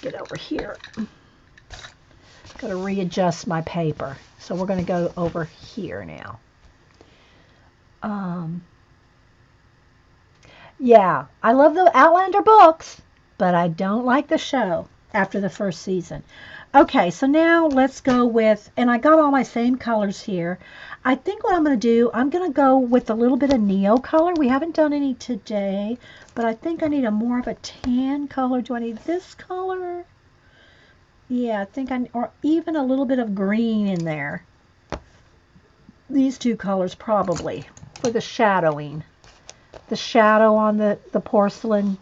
Get over here. Got to readjust my paper. So we're going to go over here now. Yeah, I love the Outlander books, but I don't like the show after the first season. Okay, so now let's go with, and I got all my same colors here. I think what I'm going to do, I'm going to go with a little bit of Neo color. We haven't done any today, but I think I need more of a tan color. Do I need this color? Yeah, I think or even a little bit of green in there. These two colors probably for the shadowing. The shadow on the porcelain.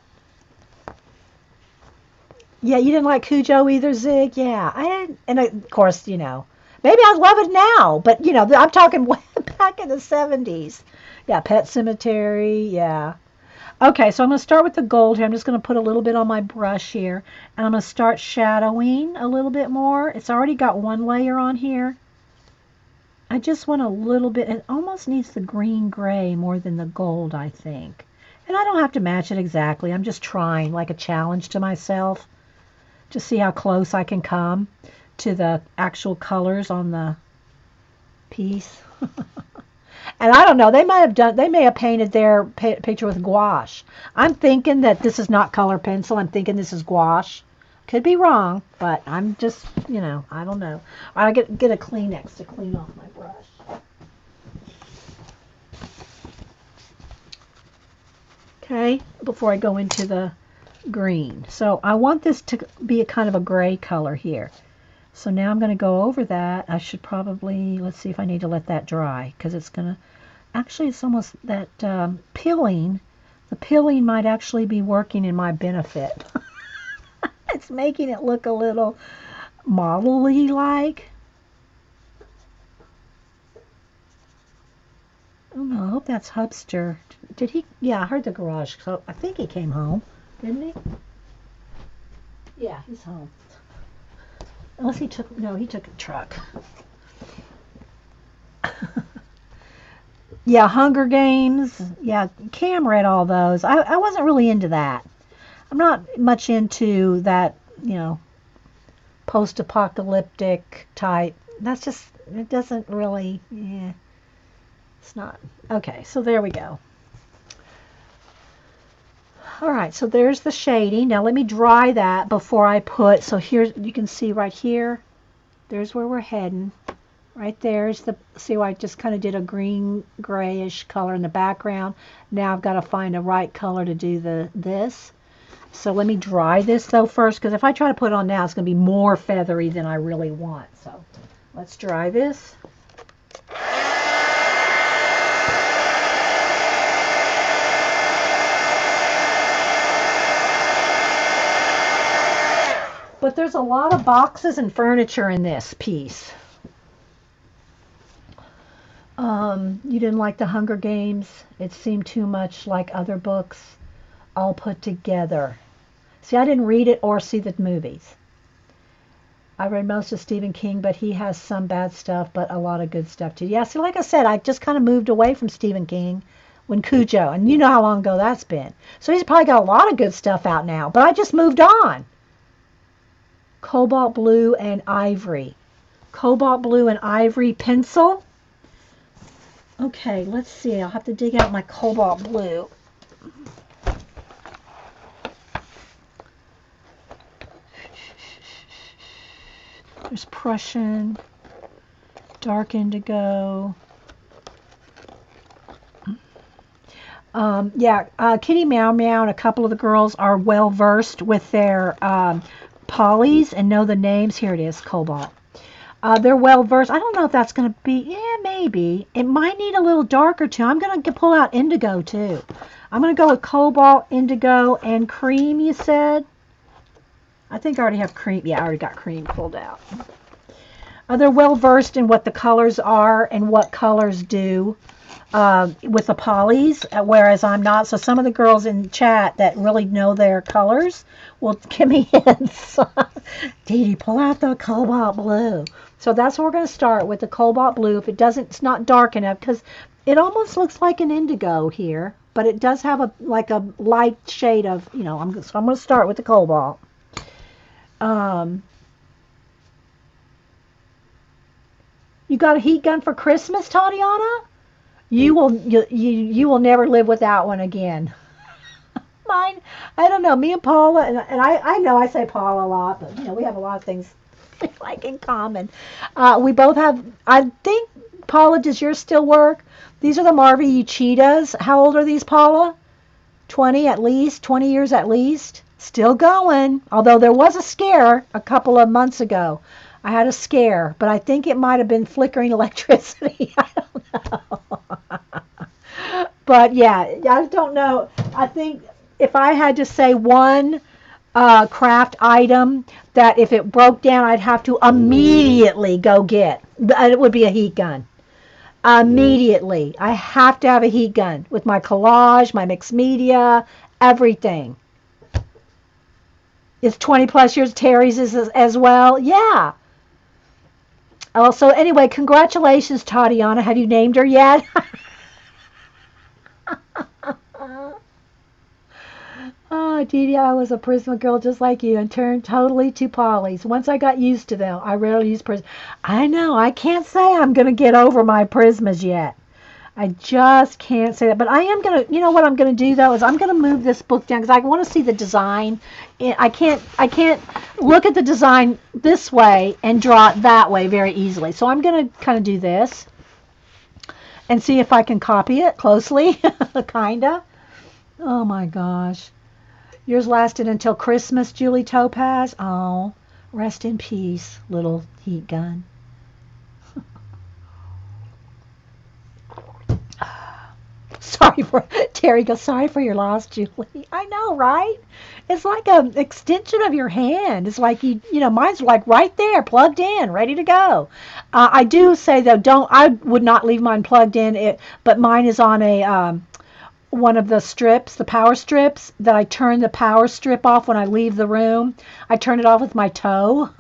Yeah, you didn't like Cujo either, Zig? Yeah, I didn't. And of course, maybe I love it now, but, I'm talking way back in the 70s. Yeah, Pet Cemetery, yeah. Okay, so I'm going to start with the gold here. I'm just going to put a little bit on my brush here, and I'm going to start shadowing a little bit more. It's already got one layer on here. I just want a little bit. It almost needs the green gray more than the gold, I think. And I don't have to match it exactly. I'm just trying, like a challenge to myself, to see how close I can come to the actual colors on the piece. And I don't know, they may have painted their picture with gouache. I'm thinking that this is not color pencil. I'm thinking this is gouache. Could be wrong, but I'm just, I don't know. I get a Kleenex to clean off my brush. Okay, before I go into the green. So I want this to be a kind of a gray color here. So now I'm going to go over that. I should probably, let's see if I need to let that dry, because it's going to, actually it's almost that peeling. The peeling might actually be working in my benefit. It's making it look a little model-y like. I don't know, I hope that's Hubster Did he? Yeah, I heard the garage. So I think he came home, didn't he? Yeah, he's home. Unless he took, no, he took a truck. Yeah, Hunger Games. Yeah, Cam read all those. I wasn't really into that. I'm not much into that, post-apocalyptic type. That's just, it doesn't really, it's not. Okay, so there we go. All right, so there's the shading. Now let me dry that before I put, so here's, you can see right here, there's where we're heading. Right there's the, see how I just kind of did a green grayish color in the background. Now I've got to find a right color to do this. So let me dry this though first, because if I try to put it on now, it's going to be more feathery than I really want. So let's dry this. But there's a lot of boxes and furniture in this piece. You didn't like the Hunger Games. It seemed too much like other books all put together. See, I didn't read it or see the movies. I read most of Stephen King, but he has some bad stuff, but a lot of good stuff too. Yeah, see, like I said, I just kind of moved away from Stephen King when Cujo, and you know how long ago that's been. So he's probably got a lot of good stuff out now, but I just moved on. Cobalt blue and ivory. Cobalt blue and ivory pencil. Okay, let's see. I'll have to dig out my cobalt blue. There's Prussian, dark indigo. Kitty Meow Meow and a couple of the girls are well versed with their polys and know the names. Here it is, cobalt. They're well versed. I don't know if that's going to be, maybe. It might need a little darker too. I'm going to pull out indigo too. I'm going to go with cobalt, indigo, and cream, you said? I think I already have cream. Yeah, I already got cream pulled out. They're well versed in what the colors are and what colors do with the polys, whereas I'm not. So some of the girls in chat that really know their colors will give me hints. Dee Dee, pull out the cobalt blue. So that's what we're going to start with, the cobalt blue. If it doesn't, it's not dark enough, because it almost looks like an indigo here, but it does have a light shade of, so I'm going to start with the cobalt. You got a heat gun for Christmas, Tatiana? You will never live without one again. Mine, I don't know. Me and Paula, and I know I say Paula a lot, but we have a lot of things like in common. We both have. I think, Paula, does yours still work? These are the Marvy Cheetahs. How old are these, Paula? 20 at least. 20 years at least. Still going. Although there was a scare a couple of months ago. I had a scare, but I think it might have been flickering electricity. I don't know. But yeah, I don't know. I think if I had to say one craft item that if it broke down I'd have to immediately go get, it would be a heat gun. Immediately. I have to have a heat gun with my collage, my mixed media, everything. It's 20 plus years. Terry's is as well. Yeah. Also, anyway, congratulations, Tatiana. Have you named her yet? Oh, Dee Dee, I was a Prisma girl just like you and turned totally to polys. Once I got used to them, I rarely use Prisma. I know, I can't say I'm going to get over my Prismas yet. I just can't say that. But I am going to, what I'm going to do, though, is I'm going to move this book down because I want to see the design. I can't look at the design this way and draw it that way very easily. So I'm going to kind of do this and see if I can copy it closely, kind of. Oh, my gosh. Yours lasted until Christmas, Julie Topaz. Oh, rest in peace, little heat gun. Terry goes, sorry for your loss, Julie. I know, right? It's like an extension of your hand. It's like, mine's like right there, plugged in, ready to go. I do say, though, I would not leave mine plugged in, but mine is on a one of the strips, the power strips, that I turn the power strip off when I leave the room. I turn it off with my toe.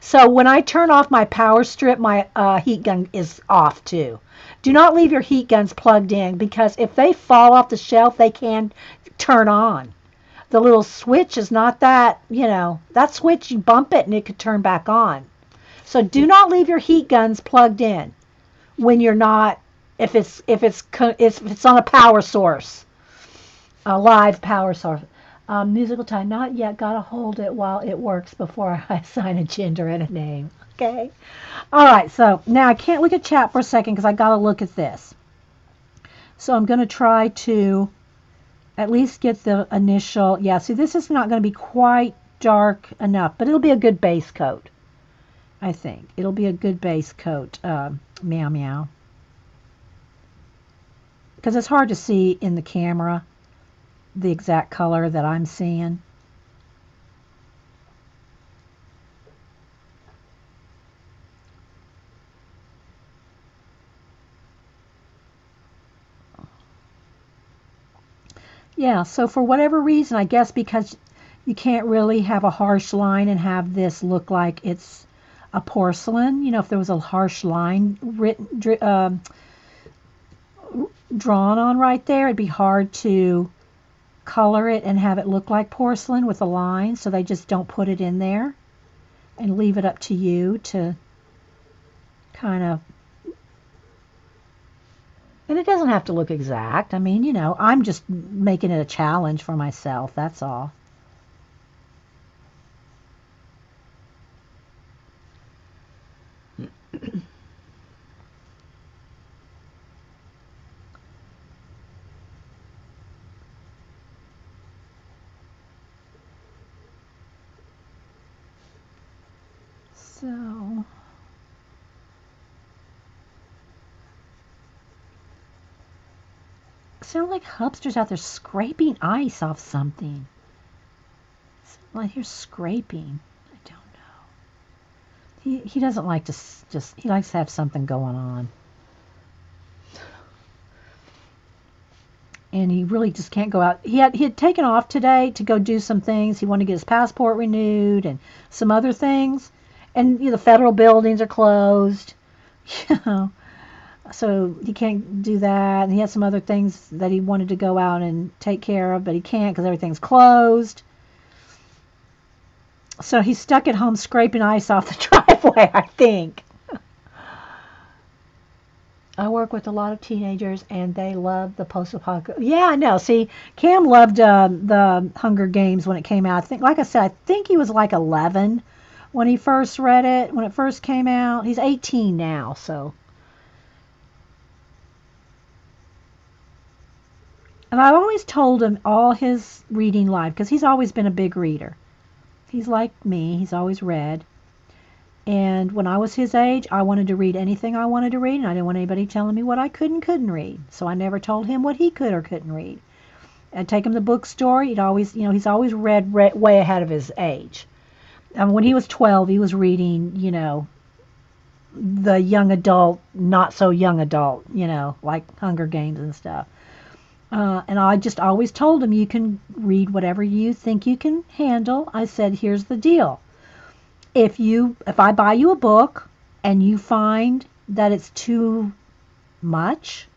So when I turn off my power strip, my heat gun is off too. Do not leave your heat guns plugged in, because if they fall off the shelf, they can turn on. The little switch is not that, that switch, you bump it and it could turn back on. So do not leave your heat guns plugged in when you're not, if it's on a power source, a live power source. Musical time, not yet. Gotta hold it while it works before I assign a gender and a name. Okay. All right. So now I can't look at chat for a second because I gotta look at this. So I'm gonna try to at least get the initial. Yeah. See, this is not gonna be quite dark enough, but it'll be a good base coat. I think it'll be a good base coat. Meow meow. Because it's hard to see in the camera the exact color that I'm seeing. Yeah, so for whatever reason, I guess because you can't really have a harsh line and have this look like it's a porcelain. If there was a harsh line drawn on right there, it'd be hard to color it and have it look like porcelain with a line, so they just don't put it in there and leave it up to you to kind of. And it doesn't have to look exact. I mean, I'm just making it a challenge for myself, that's all. So sound like Hubster's out there scraping ice off something. Sound like he's scraping. I don't know. He doesn't like to he likes to have something going on. And he really just can't go out. He had taken off today to go do some things. He wanted to get his passport renewed and some other things. And the federal buildings are closed. So he can't do that. And he has some other things that he wanted to go out and take care of, but he can't because everything's closed. So he's stuck at home scraping ice off the driveway, I think. I work with a lot of teenagers, and they love the post-apocalypse. Yeah, I know. See, Cam loved the Hunger Games when it came out. I think, like I said, I think he was like 11 when he first read it, when it first came out. He's 18 now, so. And I've always told him all his reading life, because he's always been a big reader. He's like me. He's always read. And when I was his age, I wanted to read anything I wanted to read, and I didn't want anybody telling me what I could and couldn't read. So I never told him what he could or couldn't read. I'd take him to the bookstore. He'd always, he's always read way ahead of his age. When he was 12, he was reading, the young adult, not so young adult, like Hunger Games and stuff. And I just always told him, you can read whatever you think you can handle. I said, here's the deal. If I buy you a book and you find that it's too much,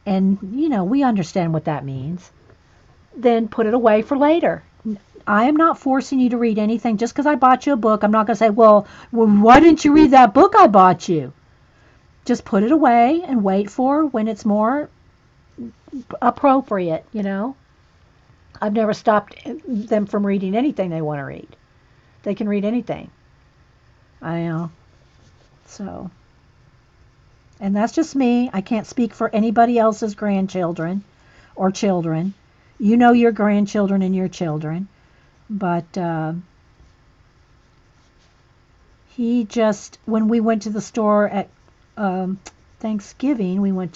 and we understand what that means, then put it away for later. I am not forcing you to read anything just because I bought you a book. I'm not going to say, well, why didn't you read that book I bought you? Just put it away and wait for when it's more appropriate, I've never stopped them from reading anything they want to read. They can read anything. I know. So. And that's just me. I can't speak for anybody else's grandchildren or children. You know your grandchildren and your children. But he just, when we went to the store at Thanksgiving,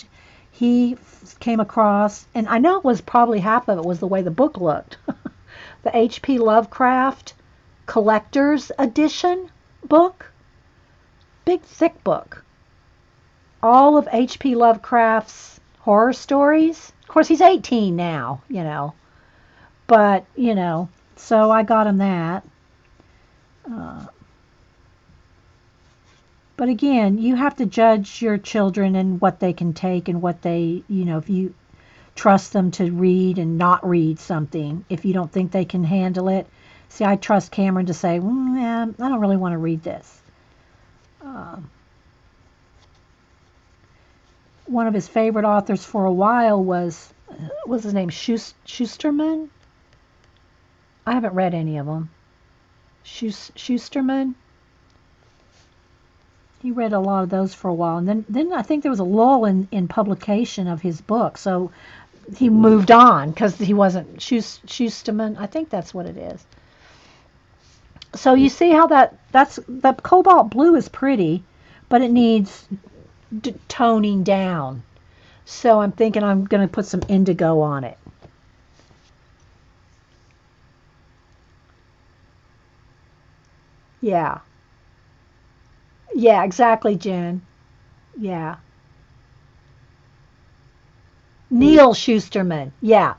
he came across, and I know it was probably half of it was the way the book looked. The H.P. Lovecraft collector's edition book. Big thick book. All of H.P. Lovecraft's horror stories. Of course, he's 18 now, but, so I got him that. Uh, but again, you have to judge your children and what they can take and what they, if you trust them to read and not read something, if you don't think they can handle it. See, I trust Cameron to say, yeah, I don't really want to read this. One of his favorite authors for a while was his name Schusterman? I haven't read any of them. Schusterman? He read a lot of those for a while. And then I think there was a lull in publication of his book. So he moved on because he wasn't Schusterman. I think that's what it is. So you see how the cobalt blue is pretty, but it needs toning down. So I'm thinking I'm going to put some indigo on it. Yeah. Yeah, exactly, Jen. Yeah. Neil Schusterman. Yeah.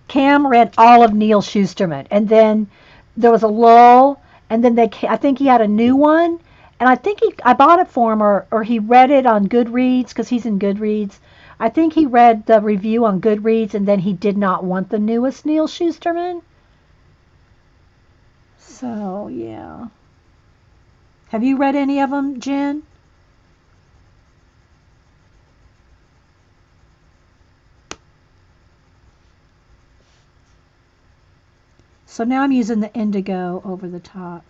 Cam read all of Neil Schusterman. And then there was a lull. And then I think he had a new one. And I think I bought it for him, or he read it on Goodreads because he's in Goodreads. I think he read the review on Goodreads and then he did not want the newest Neil Schusterman. So, yeah. Have you read any of them, Jen? So now I'm using the indigo over the top.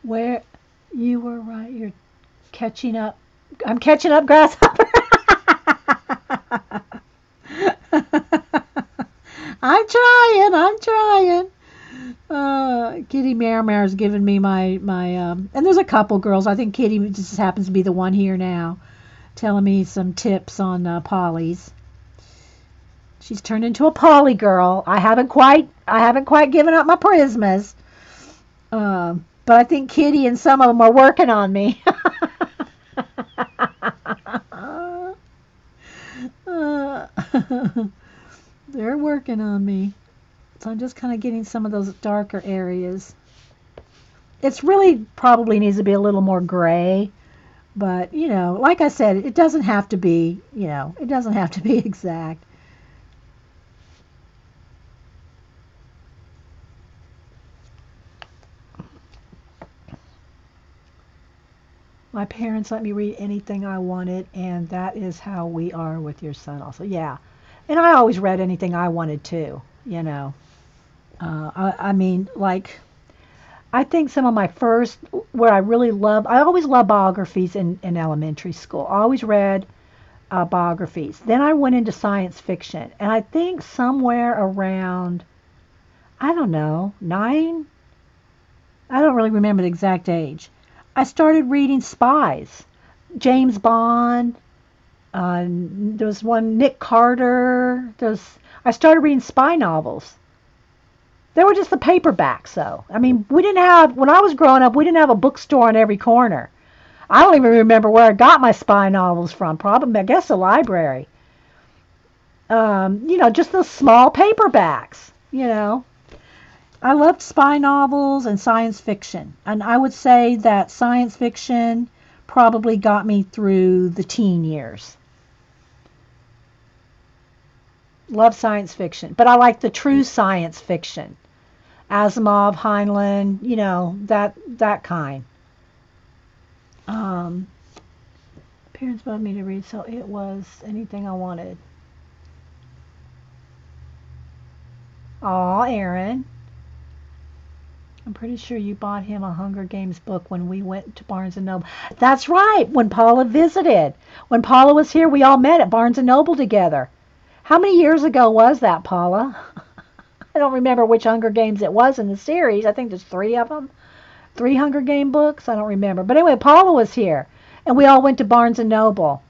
Where you were right, you're catching up. I'm catching up, grasshopper. I'm trying. Kitty Marmar's giving me my and there's a couple girls. I think Kitty just happens to be the one here now, telling me some tips on polys. She's turned into a poly girl. I haven't quite given up my prismas. But I think Kitty and some of them are working on me. They're working on me. So I'm just kind of getting some of those darker areas. It's really probably needs to be a little more gray. But, like I said, it doesn't have to be, it doesn't have to be exact. My parents let me read anything I wanted, and that is how we are with your son also. Yeah. And I always read anything I wanted too, I mean, like, I think some of my first, where I really loved, I always loved biographies in elementary school. I always read biographies. Then I went into science fiction, and I think somewhere around, I don't know, 9? I don't really remember the exact age. I started reading spies. James Bond. There was one, Nick Carter. I started reading spy novels. They were just the paperbacks, though. I mean, when I was growing up, we didn't have a bookstore on every corner. I don't even remember where I got my spy novels from. Probably, I guess, a library. Just those small paperbacks. I loved spy novels and science fiction. And I would say that science fiction probably got me through the teen years. Love science fiction. But I like the true science fiction. Asimov, Heinlein, that kind. Parents wanted me to read, so it was anything I wanted. Aw, Aaron. I'm pretty sure you bought him a Hunger Games book when we went to Barnes & Noble. That's right, when Paula visited. When Paula was here, we all met at Barnes & Noble together. How many years ago was that, Paula? I don't remember which Hunger Games it was in the series. I think there's 3 of them. 3 Hunger Game books? I don't remember. But anyway, Paula was here, and we all went to Barnes & Noble.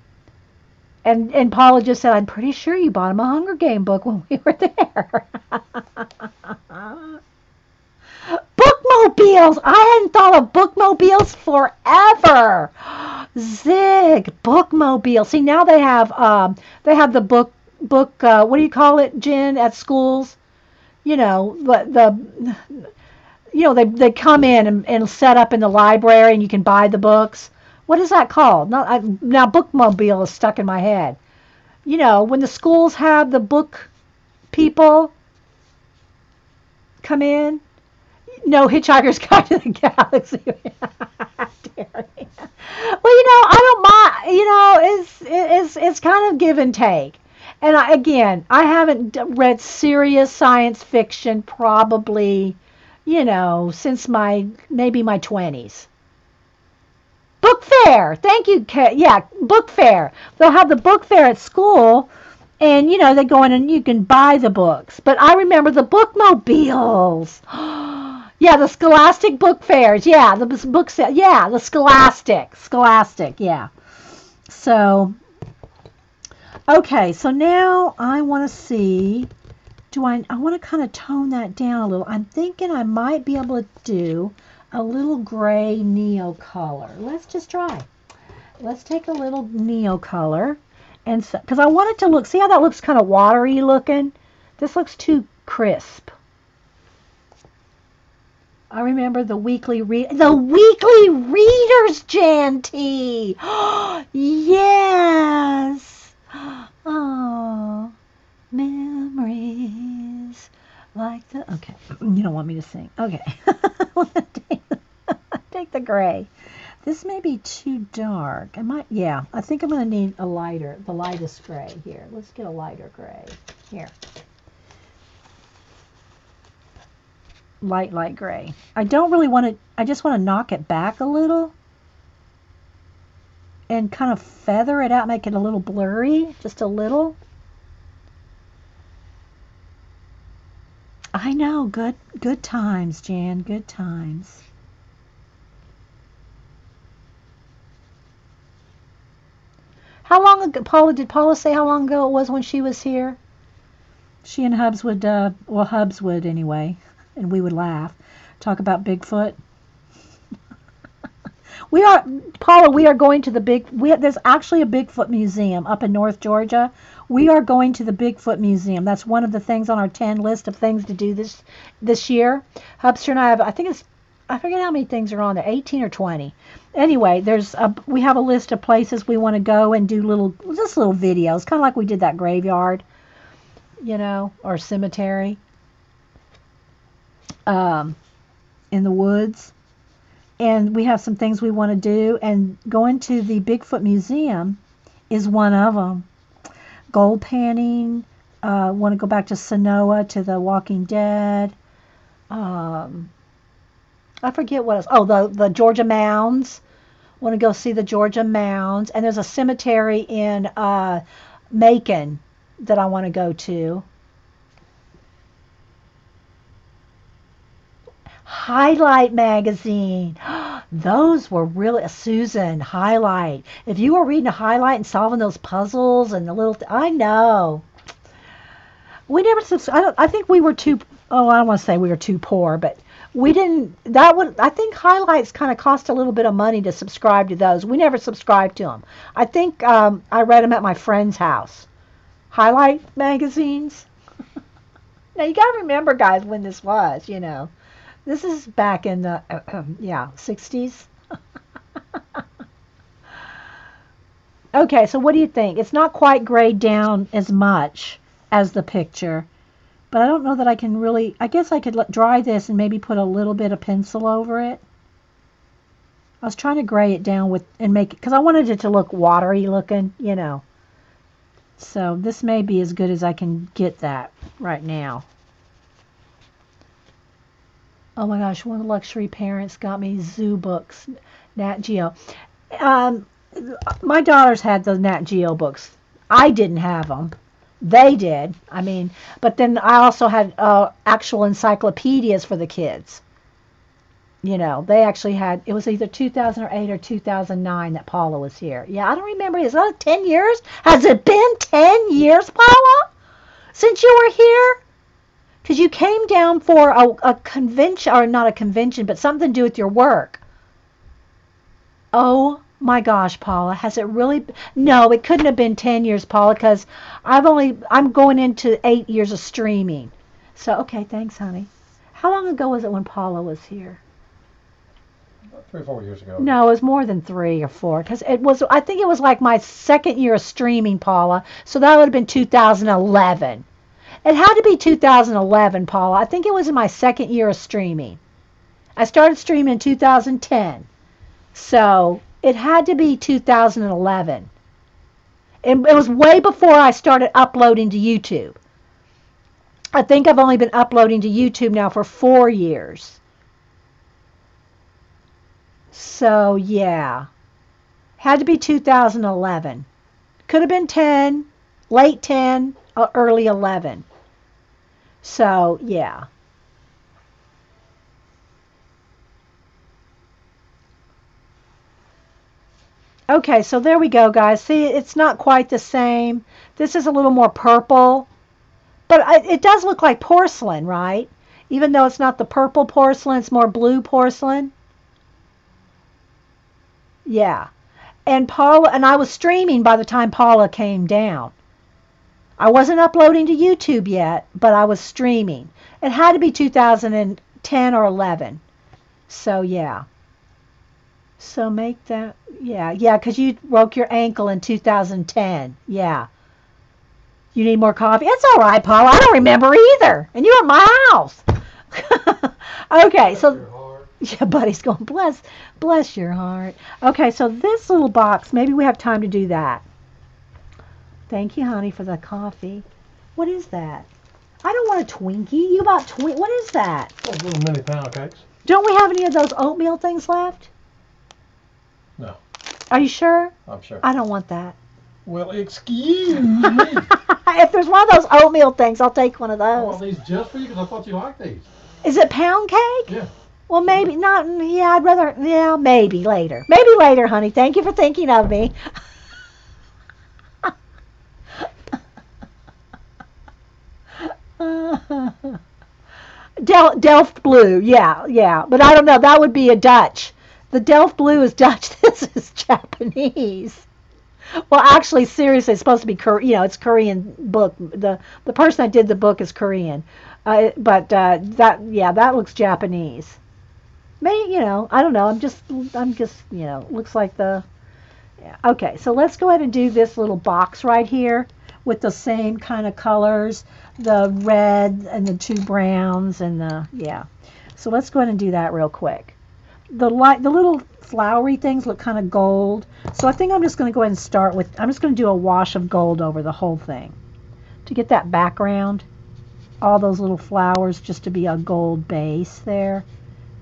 And Paula just said, I'm pretty sure you bought him a Hunger Game book when we were there. Bookmobile! bookmobiles. I hadn't thought of bookmobiles forever. Zig, bookmobile. See, now they have the book what do you call it, Jen, at schools? You know, the you know, they come in and set up in the library and you can buy the books. What is that called? Now bookmobile is stuck in my head. You know, when the schools have the book people come in. No, Hitchhiker's Guide to the Galaxy. Well, you know, I don't mind. You know, it's kind of give and take. And again, I haven't read serious science fiction probably, you know, since maybe my 20s. Book fair. Thank you. Yeah, book fair. They'll have the book fair at school, and you know they go in and you can buy the books. But I remember the bookmobiles. Yeah, the Scholastic book fairs. Yeah, the book sale. Yeah, the Scholastic. Yeah. So, okay. So now I want to see. I want to kind of tone that down a little. I'm thinking I might be able to do a little gray neo color. Let's just try. Let's take a little neo color, and because I want it to look. See how that looks kind of watery looking. This looks too crisp. I remember the weekly readers, Jan T. Yes. Oh, memories like the. Okay, you don't want me to sing. Okay, take the gray. This may be too dark. Yeah, I think I'm gonna need the lightest gray here. Let's get a lighter gray here. Light gray. I don't really want to, I just want to knock it back a little and kind of feather it out, make it a little blurry, just a little. I know, good times, Jan, good times. How long ago, did Paula say how long ago it was when she was here? She and Hubs would, Hubs would anyway. And we would laugh, talk about Bigfoot. Paula, we are going to there's actually a Bigfoot museum up in North Georgia. We are going to the Bigfoot museum. That's one of the things on our 10 list of things to do this year. Hubster and I have, I forget how many things are on there, 18 or 20. Anyway, we have a list of places we want to go and do little videos, kind of like we did that graveyard, you know, or cemetery. In the woods, and we have some things we want to do, and going to the Bigfoot Museum is one of them. Gold panning, want to go back to Sonoa, to the Walking Dead. I forget what else. Oh, the Georgia Mounds. Want to go see the Georgia Mounds, and there's a cemetery in Macon that I want to go to. Highlight magazine. Those were really, Susan, Highlight. If you were reading a Highlight and solving those puzzles and the little, I know. We never, I think we were too, I don't want to say we were too poor, but we didn't, I think Highlights kind of cost a little bit of money to subscribe to those. We never subscribed to them. I think I read them at my friend's house. Highlight magazines. Now you got to remember, guys, when this was, you know. This is back in the, 60s. Okay, so what do you think? It's not quite grayed down as much as the picture, but I don't know that I can really, I guess I could dry this and maybe put a little bit of pencil over it. I was trying to gray it down and make it, because I wanted it to look watery looking, you know. So this may be as good as I can get that right now. Oh my gosh, one of the luxury parents got me zoo books, Nat Geo. My daughters had the Nat Geo books. I didn't have them. They did. I mean, but then I also had actual encyclopedias for the kids. You know, they actually had, it was either 2008 or 2009 that Paula was here. Yeah, I don't remember. Is that 10 years? Has it been 10 years, Paula, since you were here? Because you came down for a convention, or not a convention, but something to do with your work. Oh my gosh, Paula, has it really? No, it couldn't have been 10 years, Paula, because I'm going into 8 years of streaming. So, okay, thanks, honey. How long ago was it when Paula was here? About 3 or 4 years ago. No, it was more than 3 or 4, because I think it was like my second year of streaming, Paula. So that would have been 2011. It had to be 2011, Paula. I think it was in my second year of streaming. I started streaming in 2010. So it had to be 2011. It was way before I started uploading to YouTube. I think I've only been uploading to YouTube now for 4 years. So yeah, had to be 2011. Could have been 10, late 10, or early 11. So yeah. Okay, so there we go, guys. See, it's not quite the same. This is a little more purple, but it does look like porcelain, right? Even though it's not the purple porcelain, it's more blue porcelain. Yeah. And I was streaming by the time Paula came down. I wasn't uploading to YouTube yet, but I was streaming. It had to be 2010 or 11. So yeah. So make that, yeah, because you broke your ankle in 2010. Yeah. You need more coffee? It's all right, Paula. I don't remember either. And you're at my house. Okay, so, yeah, buddy's going, bless your heart. Okay, so this little box, maybe we have time to do that. Thank you, honey, for the coffee. What is that? I don't want a Twinkie. You bought what is that? Oh, little mini pound cakes. Don't we have any of those oatmeal things left? No. Are you sure? I'm sure. I don't want that. Well, excuse me. If there's one of those oatmeal things, I'll take one of I want those. these just for you because I thought you liked these. Is it pound cake? Yeah. Well, maybe not. Yeah, I'd rather. Yeah, maybe later. Maybe later, honey. Thank you for thinking of me. Delft blue. Yeah, yeah. But I don't know. That would be a Dutch. The Delft blue is Dutch. This is Japanese. Well, actually, seriously, it's supposed to be it's Korean book. The person that did the book is Korean, but that looks Japanese. Maybe I don't know. I'm just looks like the. Yeah. Okay, so let's go ahead and do this little box right here with the same kind of colors, the red and the two browns and the So let's go ahead and do that real quick. The little flowery things look kind of gold. So I think I'm just going to go ahead and start with, I'm just going to do a wash of gold over the whole thing to get that background, all those little flowers just to be a gold base there.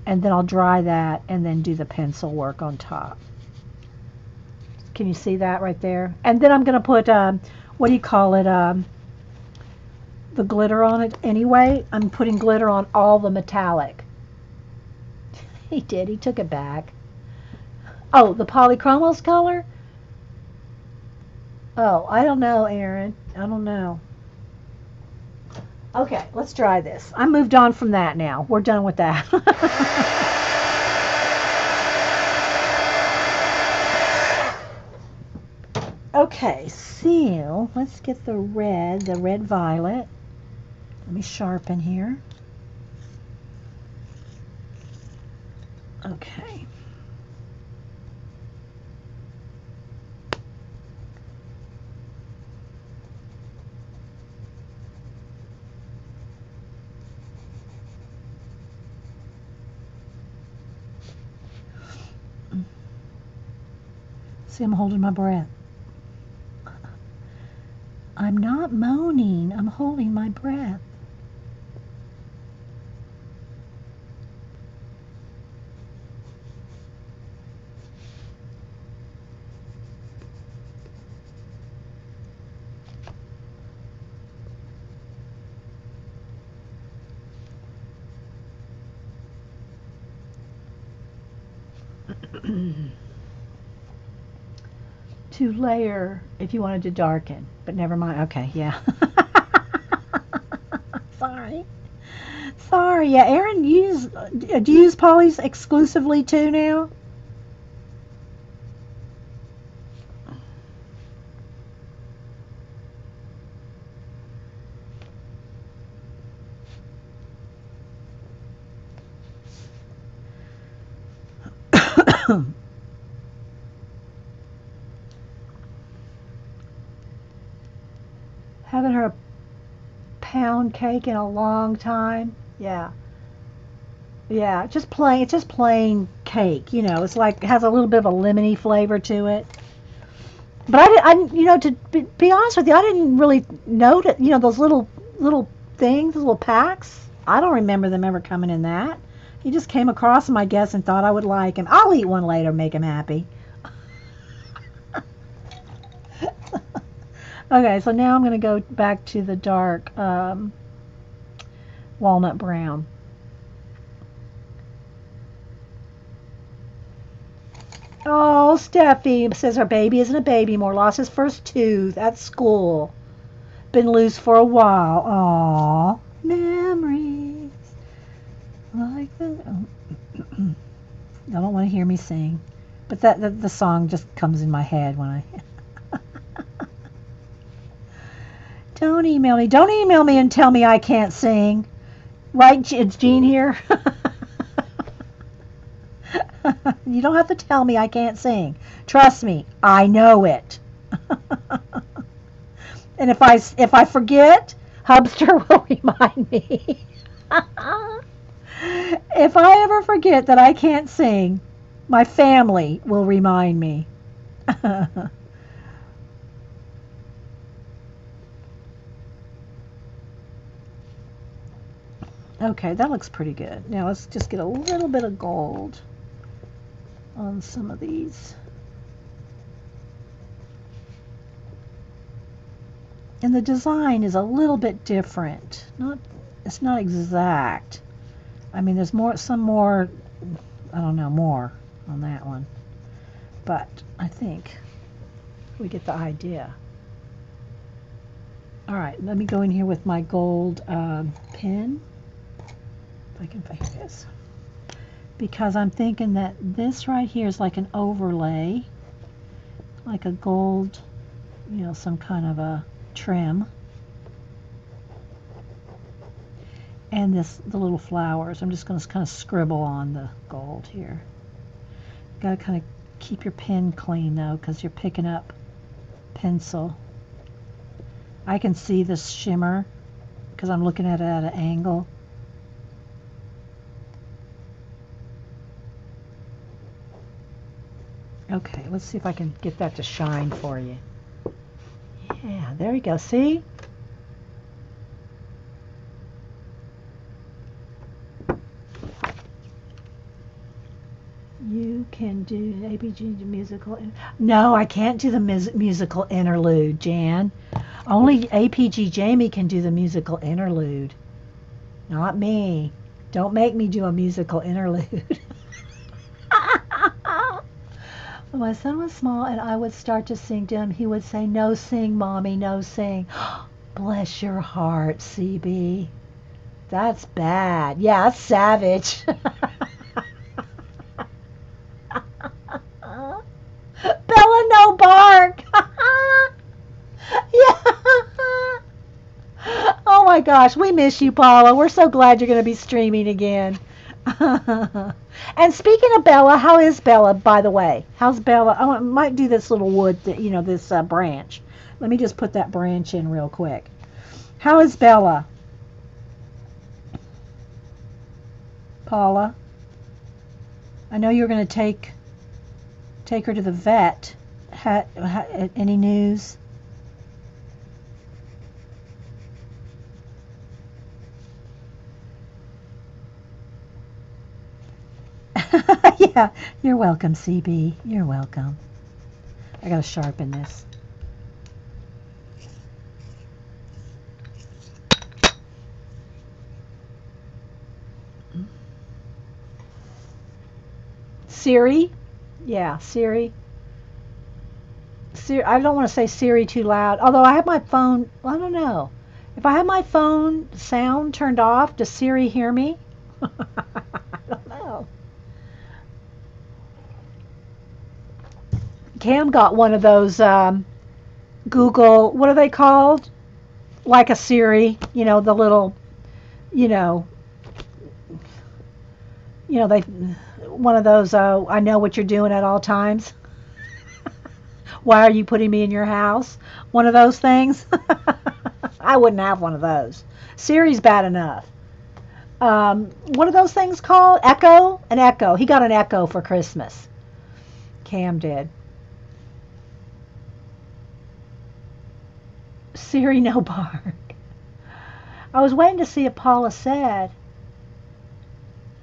And then I'll dry that and then do the pencil work on top. Can you see that right there? And then I'm going to put, what do you call it, the glitter on it anyway. I'm putting glitter on all the metallic. He did. He took it back. Oh, the polychromos color? Oh, I don't know, Aaron. I don't know. Okay, let's try this. I moved on from that now. We're done with that. Okay, so let's get the red violet. Let me sharpen here. Okay. See, I'm holding my breath. I'm not moaning. I'm holding my breath. To layer if you wanted to darken, but never mind. Okay, yeah. Sorry. Sorry, yeah, Aaron, do you use polys exclusively too now? Haven't heard a pound cake in a long time. Yeah. Yeah, just plain. It's just plain cake. It's like has a little bit of a lemony flavor to it. But to be honest with you, I didn't really notice. Those little things, those little packs. I don't remember them ever coming in that. He just came across them, I guess, and thought I would like him. I'll eat one later, make him happy. Okay, so now I'm going to go back to the dark walnut brown. Oh, Steffi says her baby isn't a baby more. Lost his first tooth at school. Been loose for a while. Aw, memories like that. Oh. I don't want to hear me sing, but the song just comes in my head when I. Don't email me. Don't email me and tell me I can't sing. Right, it's Jean here. You don't have to tell me I can't sing. Trust me, I know it. And if I forget, Hubster will remind me. If I ever forget that I can't sing, my family will remind me. Okay, that looks pretty good. Now let's just get a little bit of gold on some of these. And the design is a little bit different. It's not exact. I mean, there's some more, I don't know, more on that one. But I think we get the idea. All right, let me go in here with my gold pen. If I can find this. Because I'm thinking that this right here is like an overlay, like a gold, some kind of a trim. And the little flowers. I'm just going to kind of scribble on the gold here. You got to kind of keep your pen clean though, because you're picking up pencil. I can see this shimmer because I'm looking at it at an angle. Okay, let's see if I can get that to shine for you. Yeah, there we go. See? You can do APG musical. No, I can't do the musical interlude, Jan. Only APG Jamie can do the musical interlude. Not me. Don't make me do a musical interlude. When my son was small and I would start to sing to him, he would say, "No sing, Mommy, no sing." Bless your heart, CB. That's bad. Yeah, that's savage. Bella, no bark. Yeah. Oh my gosh, we miss you, Paula. We're so glad you're going to be streaming again. And speaking of Bella, how is Bella, by the way? How's Bella? I might do this little wood, this branch. Let me just put that branch in real quick. How is Bella? Paula? I know you're going to take her to the vet. Any news? Yeah, you're welcome, CB. You're welcome. I gotta sharpen this. Siri? Yeah, Siri. I don't want to say Siri too loud. Although I have my phone, I don't know. If I have my phone sound turned off, does Siri hear me? I don't know. Cam got one of those Google, what are they called? Like a Siri, you know, the little, you know, they, one of those, I know what you're doing at all times. Why are you putting me in your house? One of those things. I wouldn't have one of those. Siri's bad enough. What are those things called? Echo? An Echo. He got an Echo for Christmas. Cam did. Siri, no bark. I was waiting to see if Paula said.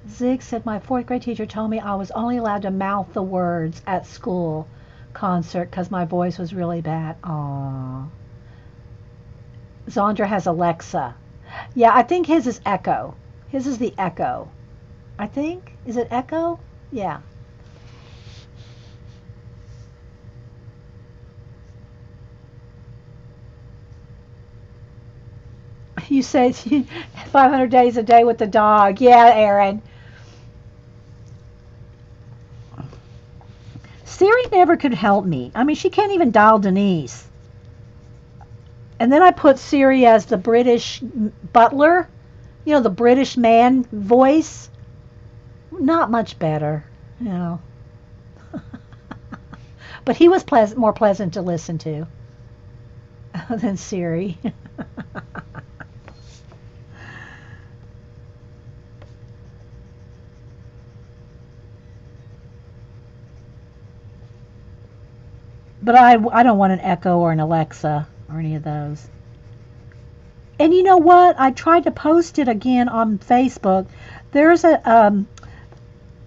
Zig said, my 4th grade teacher told me I was only allowed to mouth the words at school concert because my voice was really bad. Aww. Zandra has Alexa. Yeah, I think his is Echo. His is the Echo. I think. Is it Echo? Yeah. You say 500 days a day with the dog. Yeah, Aaron. Siri never could help me. I mean, she can't even dial Denise. And then I put Siri as the British butler, you know, the British man voice. Not much better, you know. But he was more pleasant to listen to than Siri. But I don't want an Echo or an Alexa or any of those. And you know what? I tried to post it again on Facebook. There's a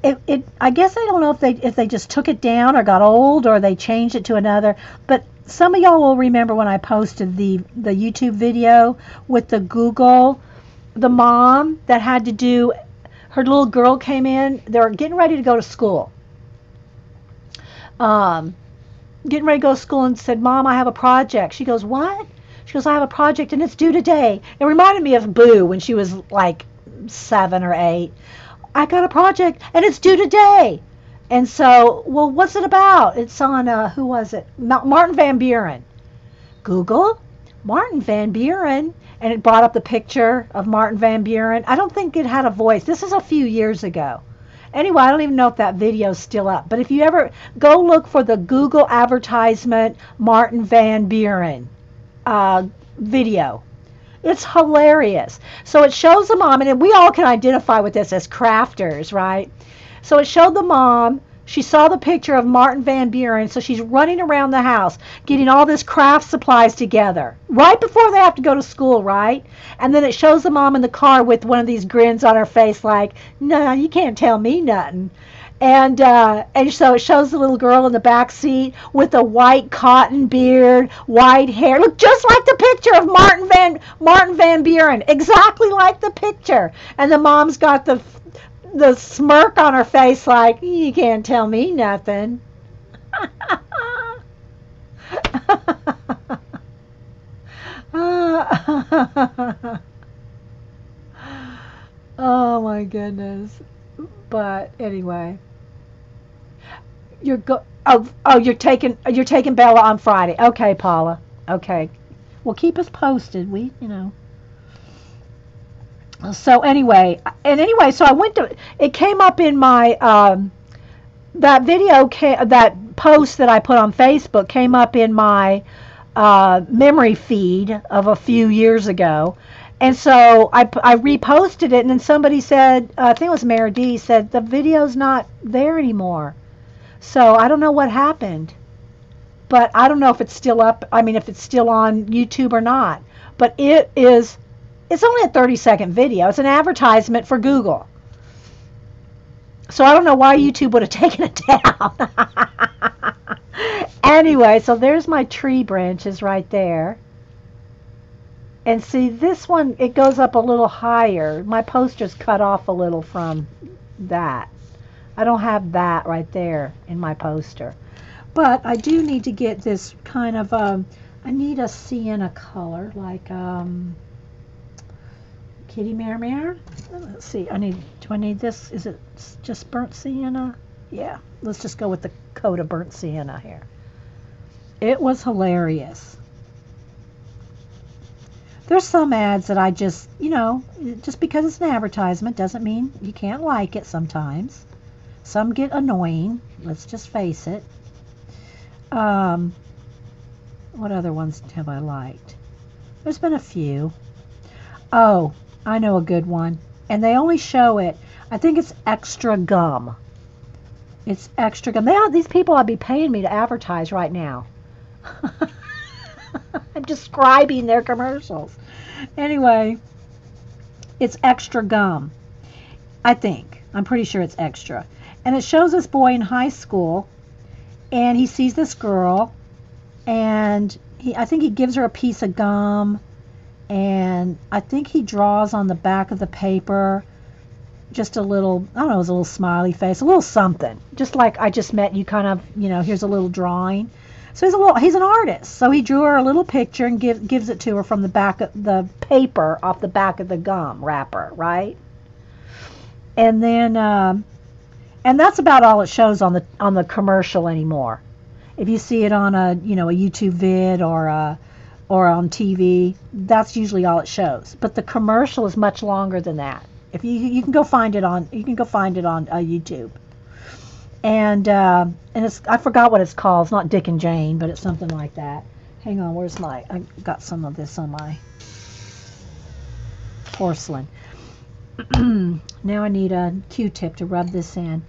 I guess I don't know if they just took it down or got old or they changed it to another. But some of y'all will remember when I posted the YouTube video with the Google, the mom that had to do, her little girl came in. They're getting ready to go to school. Getting ready to go to school and said, Mom, I have a project. She goes, what? She goes, I have a project and it's due today. It reminded me of Boo when she was like 7 or 8. I got a project and it's due today. And so, well, what's it about? It's on, who was it? Martin Van Buren. Google, Martin Van Buren. And it brought up the picture of Martin Van Buren. I don't think it had a voice. This is a few years ago. Anyway, I don't even know if that video's still up. But if you ever go look for the Google advertisement Martin Van Buren video, it's hilarious. So it shows the mom, and we all can identify with this as crafters, right? So it showed the mom. She saw the picture of Martin Van Buren, so she's running around the house getting all this craft supplies together right before they have to go to school, right? And then it shows the mom in the car with one of these grins on her face like, no, you can't tell me nothing. And so it shows the little girl in the back seat with a white cotton beard, white hair. Look, just like the picture of Martin Van Buren, exactly like the picture. And the mom's got the smirk on her face like, you can't tell me nothing. Oh my goodness. But anyway, you're taking Bella on Friday. Okay, Paula. Okay. Well, keep us posted. So anyway, so I went to, it came up in my, that video, that post that I put on Facebook came up in my memory feed of a few years ago. And so I reposted it, and then somebody said, I think it was Mary D, said, the video's not there anymore. So I don't know what happened. But I don't know if it's still up, if it's still on YouTube or not. But it's only a 30-second video. It's an advertisement for Google. So I don't know why YouTube would have taken it down. Anyway, so there's my tree branches right there. And see, this one, it goes up a little higher. My poster's cut off a little from that. I don't have that right there in my poster. But I do need to get this kind of, I need a sienna color, like, Kitty Mare. Let's see. Do I need this? Is it just burnt sienna? Yeah. Let's just go with the coat of burnt sienna here. It was hilarious. There's some ads that I just, just because it's an advertisement doesn't mean you can't like it sometimes. Some get annoying. Let's just face it. What other ones have I liked? There's been a few. Oh, I know a good one. And they only show it. I think it's Extra Gum. It's Extra Gum. These people ought to be paying me to advertise right now. I'm describing their commercials. Anyway, it's Extra Gum. I think. I'm pretty sure it's Extra. And it shows this boy in high school, and he sees this girl, and I think he gives her a piece of gum, and I think he draws on the back of the paper just a little, I don't know, it was a little smiley face, a little something. Just like I just met you, kind of, here's a little drawing. So he's an artist. So he drew her a little picture and gives it to her from the back of the paper off the back of the gum wrapper, right? And then, and that's about all it shows on the commercial anymore. If you see it on a YouTube vid or on TV, that's usually all it shows. But the commercial is much longer than that. If you can go find it on YouTube. And it's, I forgot what it's called. It's not Dick and Jane, but it's something like that. Hang on, I got some of this on my porcelain. Now I need a Q-tip to rub this in.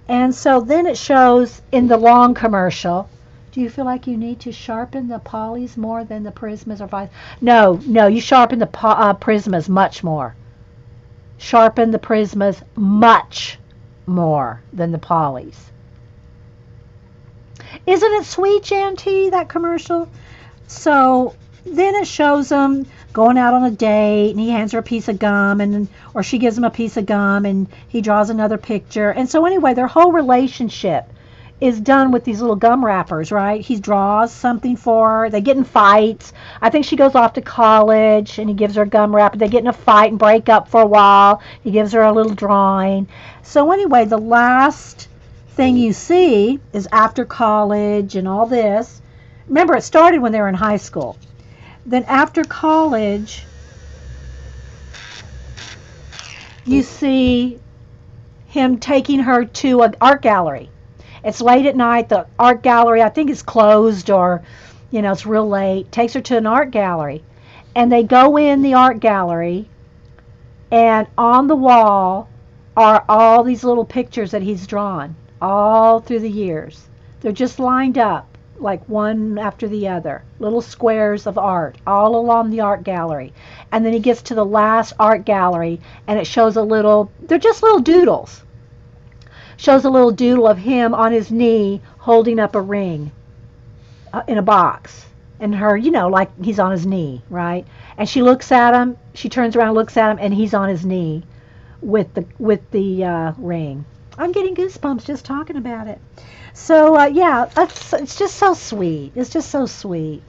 And so then it shows in the long commercial, do you feel like you need to sharpen the polys more than the prismas or vice? No, you sharpen the prismas much more. Sharpen the prismas much more than the polys. Isn't it sweet, Jan T, that commercial? So then it shows them going out on a date, and he hands her a piece of gum, or she gives him a piece of gum, and he draws another picture. And so anyway, their whole relationship is done with these little gum wrappers, right? He draws something for her. They get in fights. I think she goes off to college, and he gives her a gum wrapper. They get in a fight and break up for a while. He gives her a little drawing. So anyway, the last thing you see is after college and all this. Remember, it started when they were in high school. Then after college, you see him taking her to an art gallery. It's late at night. The art gallery, I think, is closed, or, it's real late. Takes her to an art gallery. And they go in the art gallery, and on the wall are all these little pictures that he's drawn all through the years. They're just lined up, like one after the other. Little squares of art all along the art gallery. And then he gets to the last art gallery, and it shows they're just little doodles. Shows a little doodle of him on his knee holding up a ring in a box. And her, like he's on his knee, right? And she looks at him, she turns around and looks at him, and he's on his knee with the ring. I'm getting goosebumps just talking about it. So, yeah, it's just so sweet. It's just so sweet.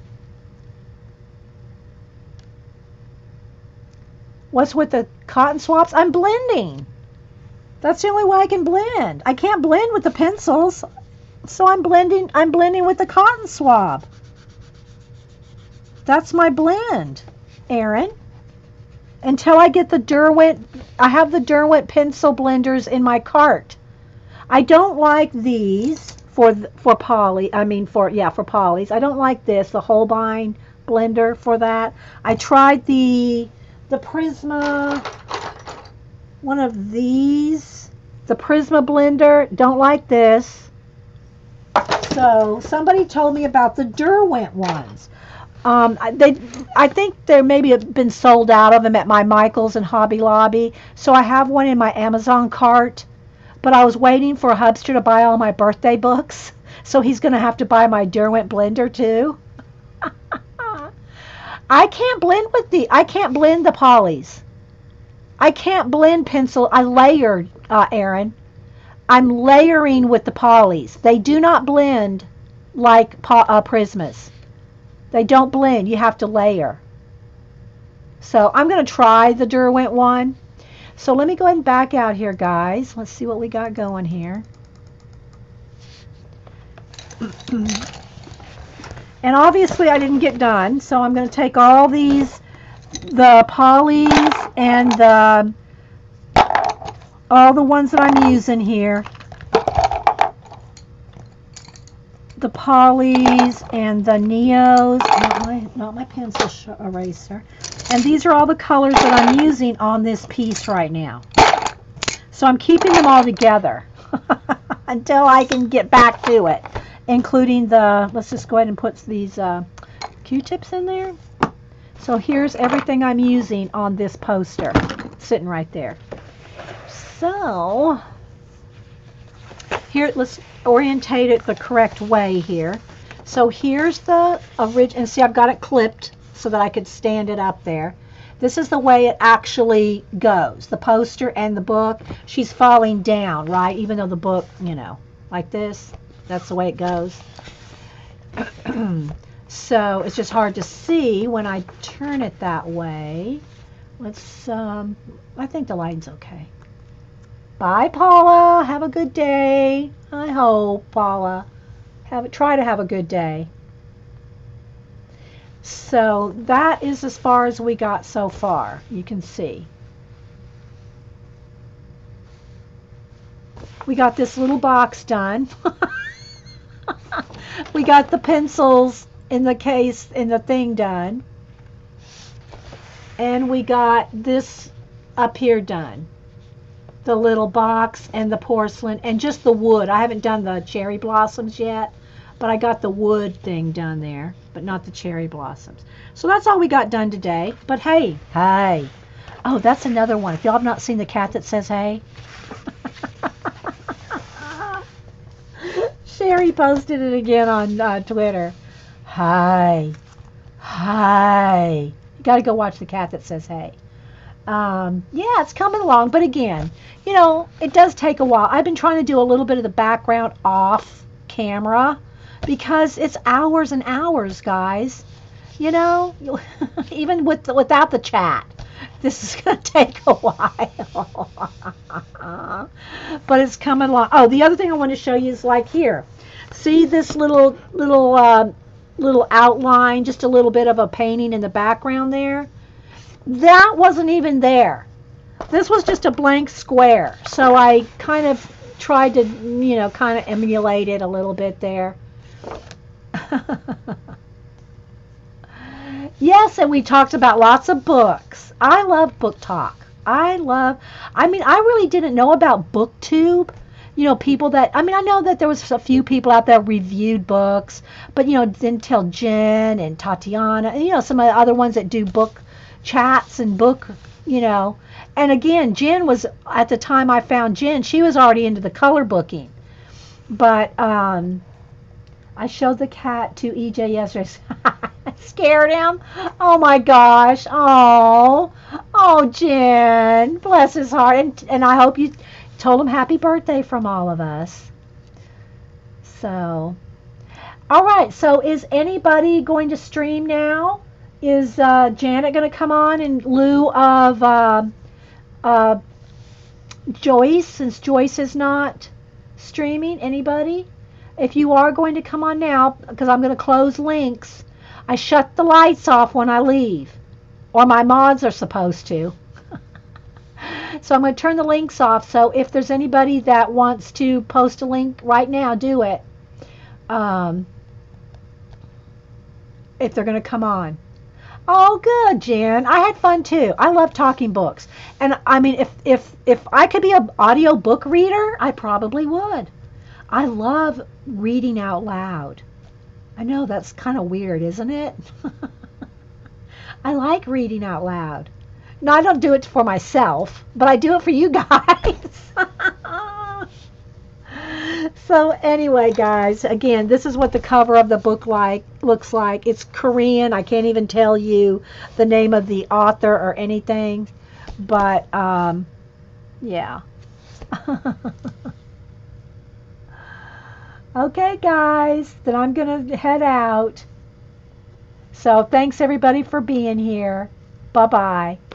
What's with the cotton swabs? I'm blending. That's the only way I can blend. I can't blend with the pencils, so I'm blending with the cotton swab. That's my blend, Erin. Until I get the Derwent, I have the Derwent pencil blenders in my cart. I don't like these for polys. I don't like this, the Holbein blender for that. I tried the Prisma, one of these, the Prisma blender. Don't like this. So somebody told me about the Derwent ones. I think there maybe have been sold out of them at my Michaels and Hobby Lobby. So I have one in my Amazon cart. But I was waiting for Hubster to buy all my birthday books, so he's going to have to buy my Derwent blender too. I can't blend the polys. I can't blend pencil. I layer, Erin. I'm layering with the polys. They do not blend like Prismas. They don't blend. You have to layer. So I'm going to try the Derwent one. So let me go ahead and back out here, guys. Let's see what we got going here. And obviously I didn't get done, so I'm going to take all these, the polys and all the ones that I'm using here. The polys and the neos, not my pencil eraser. And these are all the colors that I'm using on this piece right now. So I'm keeping them all together until I can get back to it, including the, let's just go ahead and put these Q-tips in there. So here's everything I'm using on this poster, sitting right there. So here, let's orientate it the correct way here. So here's the original, and see I've got it clipped so that I could stand it up there. This is the way it actually goes. The poster and the book, she's falling down, right? Even though the book, you know, like this, that's the way it goes. So it's just hard to see when I turn it that way. Let's, I think the lighting's okay. Bye, Paula. Have a good day. I hope, Paula. Try to have a good day. So that is as far as we got so far. You can see. We got this little box done. We got the pencils in the case, in the thing done. And we got this up here done. The little box and the porcelain and just the wood. I haven't done the cherry blossoms yet, but I got the wood thing done there, but not the cherry blossoms. So that's all we got done today. But hey, hey. Oh, that's another one. If y'all have not seen the cat that says hey. Sherry posted it again on Twitter. Hi. Hi. You got to go watch the cat that says hey. Yeah, it's coming along, but again, you know, it does take a while. I've been trying to do a little bit of the background off camera because it's hours and hours, guys. You know, even without the chat, this is going to take a while. But it's coming along. Oh, the other thing I want to show you is like here. See this little outline, just a little bit of a painting in the background there? That wasn't even there. This was just a blank square. So I kind of tried to, you know, kind of emulate it a little bit there. Yes, and we talked about lots of books. I love book talk. I mean, I really didn't know about BookTube. You know, people that, I mean, I know that there was a few people out there reviewed books, but, you know, didn't tell Jen and Tatiana, and, you know, some of the other ones that do book chats and book, you know. And again, Jen was, at the time I found Jen, she was already into the color booking. But I showed the cat to EJ yesterday. Scared him. Oh my gosh. Oh Jen, bless his heart. And I hope you told him happy birthday from all of us. So, all right, so is anybody going to stream now? Is Janet going to come on in lieu of Joyce, since Joyce is not streaming? Anybody? If you are going to come on now, because I'm going to close links, I shut the lights off when I leave, or my mods are supposed to. So I'm going to turn the links off, so if there's anybody that wants to post a link right now, do it. If they're going to come on. Oh, good, Jen. I had fun too. I love talking books. And I mean, if I could be an audio book reader, I probably would. I love reading out loud. I know that's kind of weird, isn't it? I like reading out loud. No, I don't do it for myself, but I do it for you guys. So anyway, guys, again, this is what the cover of the book looks like. It's Korean. I can't even tell you the name of the author or anything, but yeah. Okay, guys, then I'm gonna head out. So thanks everybody for being here. Bye-bye.